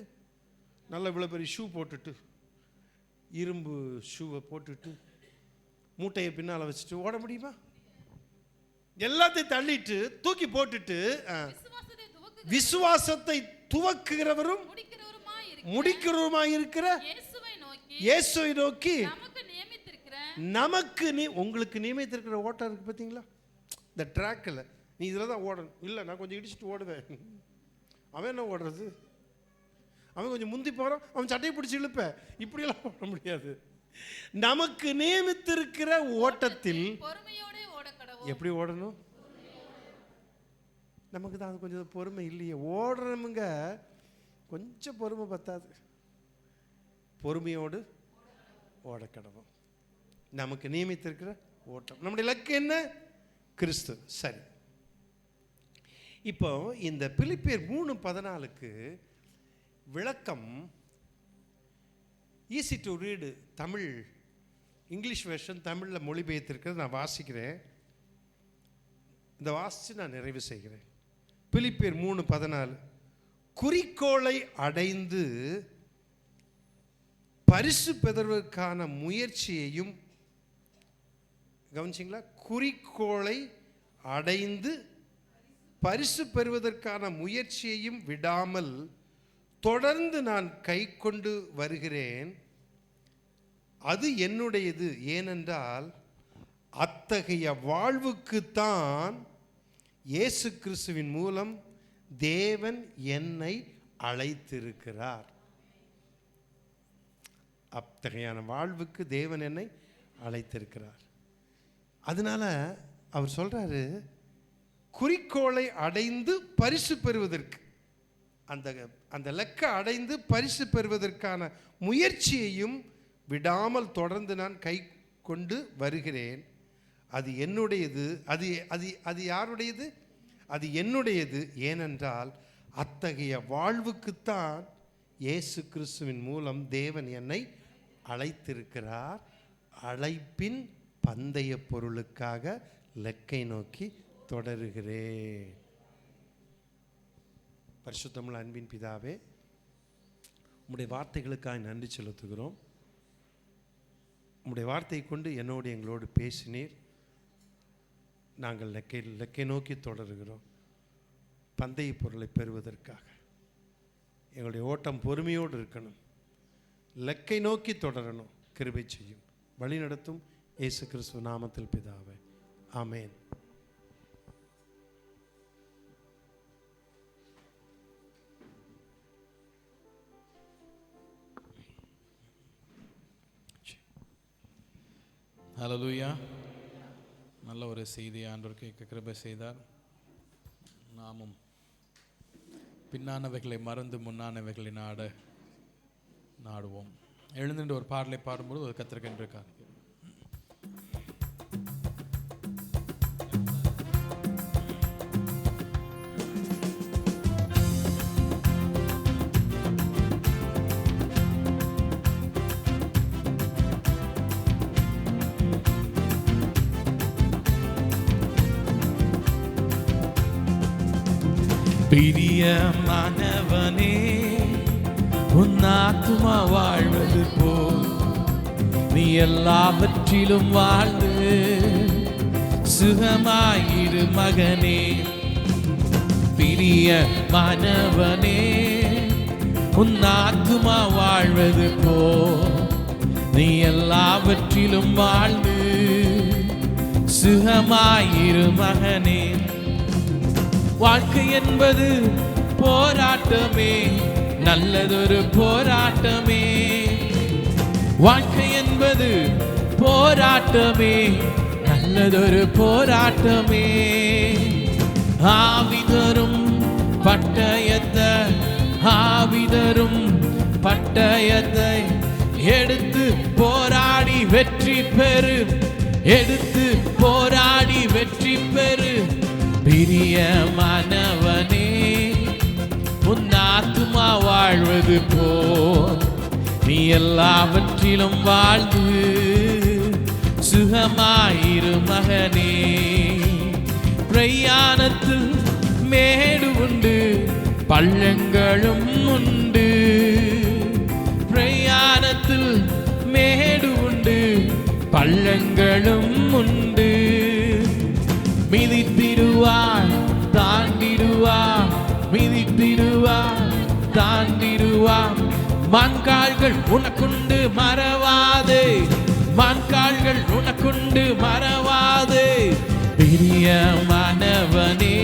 நல்ல இவ்வளோ பெரிய ஷூ போட்டுட்டு, இரும்பு ஷூவை போட்டுட்டு, மூட்டையை பின்னால் வச்சுட்டு ஓட முடியுமா? எல்லாத்தையும் தள்ளிட்டு தூக்கி போட்டுட்டு விசுவாசத்தை துவக்குகிறவரும் முடிக்கிறவருமாய் இருக்கிற இயேசுவை நோக்கி நமக்கு உங்களுக்கு நியமித்திருக்கிற ஓட்டம் இருக்கு பார்த்தீங்களா? இந்த ட்ராக்கில் நீ இதில் தான் ஓடணும். இல்லை, நான் கொஞ்சம் இடிச்சுட்டு ஓடுவேன். அவன் என்ன ஓடுறது? அவன் கொஞ்சம் முந்தி போகிறான், அவன் சட்டையை பிடிச்சி இழுப்பேன். இப்படியெல்லாம் ஓட முடியாது. நமக்கு நியமித்திருக்கிற ஓட்டத்தில் எப்படி ஓடணும்? நமக்கு தான் கொஞ்சம் பொறுமை இல்லையே. ஓடுறவங்க கொஞ்சம் பொறுமை பத்தாது. பொறுமையோடு ஓட கடவும். நமக்கு நியமித்திருக்கிற ஓட்டம், நம்முடைய இலக்கு என்ன? கிறிஸ்து. சரி, இப்போ இந்த பிலிப்பியர் 3:14 விளக்கம் easy to read. Tamil English version தமிழில் மொழிபெயர்த்திருக்கிறது நான் வாசிக்கிறேன். இந்த வாசித்து நான் நிறைவு செய்கிறேன். பிலிப்பியர் 3:14 குறிக்கோளை அடைந்து பரிசு பெறுவதற்கான முயற்சியையும், கவனிச்சிங்களா? குறிக்கோளை அடைந்து பரிசு பெறுவதற்கான முயற்சியையும் விடாமல் தொடர்ந்து நான் கை கொண்டு வருகிறேன். அது என்னுடையது. ஏனென்றால் அத்தகைய வாழ்வுக்குத்தான் இயேசு கிறிஸ்துவின் மூலம் தேவன் என்னை அழைத்திருக்கிறார். அத்தகையான வாழ்வுக்கு தேவன் என்னை அழைத்திருக்கிறார். அதனால அவர் சொல்றாரு, குறிக்கோளை அடைந்து பரிசு பெறுவதற்கு, அந்த லக்கை அடைந்து பரிசு பெறுவதற்கான முயற்சியையும் விடாமல் தொடர்ந்து நான் கை கொண்டு வருகிறேன். அது என்னுடையது. அது அது அது யாருடையது? அது என்னுடையது. ஏனென்றால் அத்தகைய வாழ்வுக்குத்தான் இயேசு கிறிஸ்துவின் மூலம் தேவன் என்னை அழைத்திருக்கிறார். அழைப்பின் பந்தய பொருளுக்காக லக்கை நோக்கி தொடருகிறேன். பரிசுத்தமுள்ள அன்பின் பிதாவே, உம்முடைய வார்த்தைகளுக்காக நன்றி செலுத்துகிறோம். உம்முடைய வார்த்தையை கொண்டு என்னோடு எங்களோடு பேசினீர். நாங்கள் லக்கை நோக்கி தொடருகிறோம். பந்தய பொருளை பெறுவதற்காக. எங்களுடைய ஓட்டம் பொறுமையோடு இருக்கணும், இலக்கை நோக்கி தொடரணும். கிருபை செய்யும், வழி நடத்தும். இயேசு கிறிஸ்துவ நாமத்தில் பிதாவே, ஆமேன். ஹல்லேலூயா. நல்ல ஒரு செய்தி ஆண்டவர் கேட்க கிருபை செய்தார். நாமும் பின்னானவைகளை மறந்து முன்னானவைகளை நாடுவோம். எழுந்துட்டு ஒரு பாடலை பாடும்போது ஒரு கத்திரிக்கின்ற காரியம். பிரியமானவனே, உன் ஆத்துமா வாழ்வது போல் நீ எல்லாவற்றிலும் வாழ்ந்து சுகமாயிரு மகனே. பிரியமானவனே, உன் ஆத்துமா வாழ்வது போல் நீ எல்லாவற்றிலும் வாழ்ந்து சுகமாயிரு மகனே. வாழ்க்கை என்பது போராட்டமே, நல்லதொரு போராட்டமே. வாழ்க்கை என்பது போராட்டமே, நல்லதொரு போராட்டமே. ஆவிதரும் பட்டயத்தை, ஆவிதரும் பட்டயத்தை எடுத்து போராடி வெற்றி பெறு, எடுத்து போராடி வெற்றி பெறு. பிரியமானவனே, உன் ஆத்துமா வாழ்வது போல் நீ எல்லாவற்றிலும் வாழ்ந்து சுகமாயிரு மகனே. பிரயாணத்தில் மேடு உண்டு, பள்ளங்களும் உண்டு. பிரயாணத்தில் மேடு உண்டு, பள்ளங்களும் உண்டு. மிதித்திடுவார் தாண்டிடுவார், மிதித்திடுவார் தாண்டிடுவார். மான்கால்கள் உனக்குண்டு மறவாதே, மான்கால்கள் உனக்குண்டு மறவாதே. பிரியமானவனே,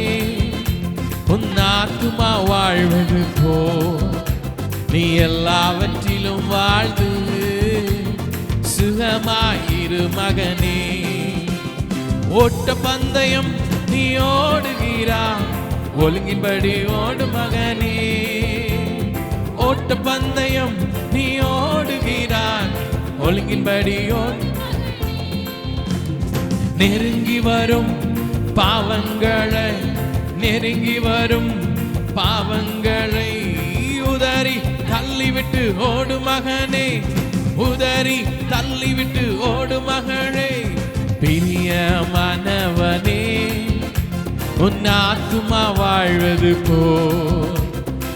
உன் ஆத்துமா வாழ்வது போல் நீ எல்லாவற்றிலும் வாழ்ந்து சுகமாயிரு மகனே. ஓட்ட பந்தயம் நீ ஓடுகிறாய், ஒழுங்கின்படி ஓடு மகனே. ஓட்ட பந்தயம் நீ ஓடுகிறாய், ஒழுங்கின்படி ஓடு. நெருங்கி வரும் பாவங்களை, நெருங்கி வரும் பாவங்களை உதறி தள்ளிவிட்டு ஓடு மகனே, உதறி தள்ளிவிட்டு ஓடு மகளே. பிரியமானவனே, உன் ஆத்துமா வாழ்வது போல்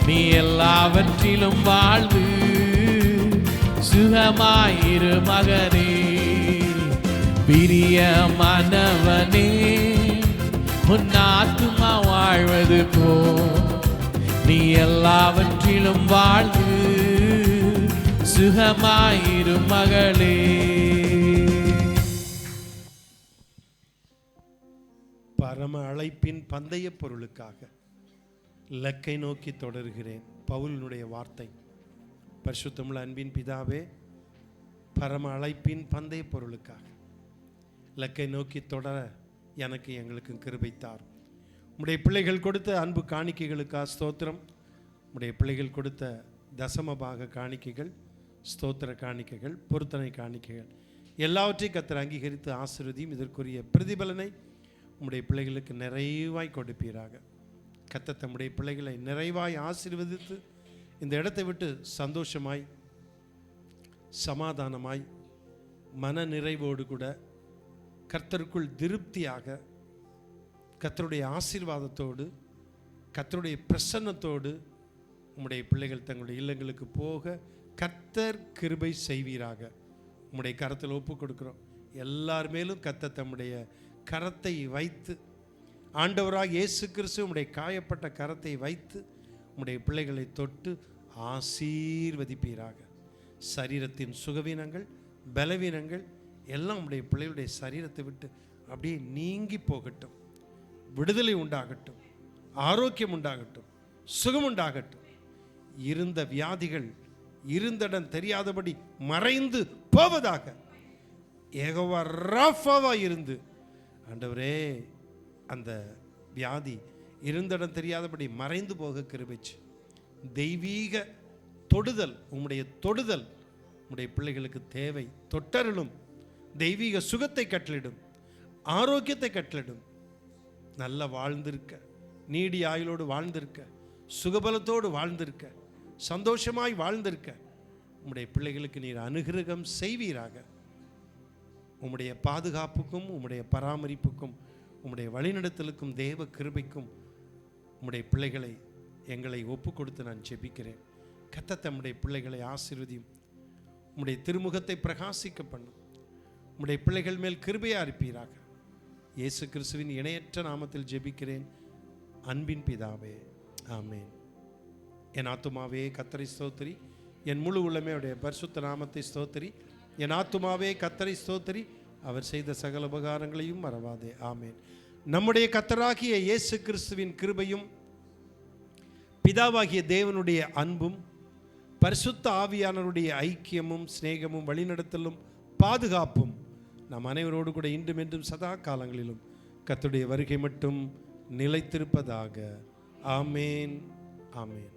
நீ எல்லாவற்றிலும் வாழ்ந்து சுகமாயிரு மகனே. பிரியமானவனே, உன் ஆத்துமா வாழ்வது போல் நீ எல்லாவற்றிலும் வாழ்ந்து சுகமாயிரு மகளே. பரம அழைப்பின் பந்தய பொருளுக்காக இலக்கை நோக்கி தொடர்கிறேன். பவுலினுடைய வார்த்தை. பரிசுத்தமுள்ள அன்பின் பிதாவே, பரம அழைப்பின் பந்தய பொருளுக்காக இலக்கை நோக்கி தொடர எனக்கு எங்களுக்கு கிருபைத்தார். உம்முடைய பிள்ளைகள் கொடுத்த அன்பு காணிக்கைகளுக்காக ஸ்தோத்திரம். உம்முடைய பிள்ளைகள் கொடுத்த தசமபாக காணிக்கைகள், ஸ்தோத்திர காணிக்கைகள், பொருத்தனை காணிக்கைகள் எல்லாவற்றையும் கர்த்தர் அங்கீகரித்து ஆசீர்வதியும். இதற்குரிய பிரதிபலனை உம்முடைய பிள்ளைகளுக்கு நிறைவாய் கொடுப்பீராக. கர்த்தர் தம்முடைய பிள்ளைகளை நிறைவாய் ஆசீர்வதித்து இந்த இடத்தை விட்டு சந்தோஷமாய், சமாதானமாய், மன நிறைவோடு கூட கர்த்தருக்குள் திருப்தியாக, கர்த்தருடைய ஆசீர்வாதத்தோடு, கர்த்தருடைய பிரசன்னத்தோடு உம்முடைய பிள்ளைகள் தங்களுடைய இல்லங்களுக்கு போக கர்த்தர் கிருபை செய்வீராக. உம்முடைய கரத்தில் ஒப்பு கொடுக்கிறோம். எல்லார் மேலும் கர்த்தர் தம்முடைய கரத்தை வைத்து ஆண்டவராக இயேசு கிறிஸ்து உம்முடைய காயப்பட்ட கரத்தை வைத்து உம்முடைய பிள்ளைகளை தொட்டு ஆசீர்வதிப்பீராக. சரீரத்தின் சுகவீனங்கள், பலவீனங்கள் எல்லாம் உம்முடைய பிள்ளைகளுடைய சரீரத்தை விட்டு அப்படியே நீங்கி போகட்டும். விடுதலை உண்டாகட்டும், ஆரோக்கியம் உண்டாகட்டும், சுகம் உண்டாகட்டும். இருந்த வியாதிகள் இருந்தடம் தெரியாதபடி மறைந்து போவதாக. யெகோவா ராஃபாவா இருந்து ஆண்டவரே அந்த வியாதி இருந்தடம் தெரியாதபடி மறைந்து போக கிருபைச்சு. தெய்வீக தொடுதல், உம்முடைய தொடுதல் உம்முடைய பிள்ளைகளுக்கு தேவை. தொட்டருளும். தெய்வீக சுகத்தை கட்டளிடும், ஆரோக்கியத்தை கட்டளிடும். நல்லா வாழ்ந்திருக்க, நீடி ஆயுளோடு வாழ்ந்திருக்க, சுகபலத்தோடு வாழ்ந்திருக்க, சந்தோஷமாய் வாழ்ந்திருக்க உம்முடைய பிள்ளைகளுக்கு நீர் அனுகிரகம் செய்வீராக. உம்முடைய பாதுகாப்புக்கும் உம்முடைய பராமரிப்புக்கும் உம்முடைய வழிநடத்தலுக்கும் தேவ கிருபைக்கும் உம்முடைய பிள்ளைகளை எங்களை ஒப்பு கொடுத்து நான் ஜெபிக்கிறேன். கர்த்தர் தம்முடைய பிள்ளைகளை ஆசீர்வதியும். உம்முடைய திருமுகத்தை பிரகாசிக்க பண்ணும். உம்முடைய பிள்ளைகள் மேல் கிருபையா இருப்பீராக. இயேசு கிறிஸ்துவின் இணையற்ற நாமத்தில் ஜெபிக்கிறேன் அன்பின் பிதாவே, ஆமேன். என் ஆத்துமாவே கர்த்தரை ஸ்தோத்திரி, என் முழு உள்ளமே அவருடைய பரிசுத்த நாமத்தை ஸ்தோத்திரி. என் ஆத்துமாவே கர்த்தரை ஸ்தோத்திரி, அவர் செய்த சகல உபகாரங்களையும் மறவாதே. ஆமேன். நம்முடைய கர்த்தராகிய இயேசு கிறிஸ்துவின் கிருபையும் பிதாவாகிய தேவனுடைய அன்பும் பரிசுத்த ஆவியானவருடைய ஐக்கியமும் சிநேகமும் வழிநடத்தலும் பாதுகாப்பும் நம் அனைவரோடு கூட இன்றும் என்றும் சதா காலங்களிலும் கர்த்தருடைய வருகை மட்டும் நிலைத்திருப்பதாக. ஆமேன், ஆமேன்.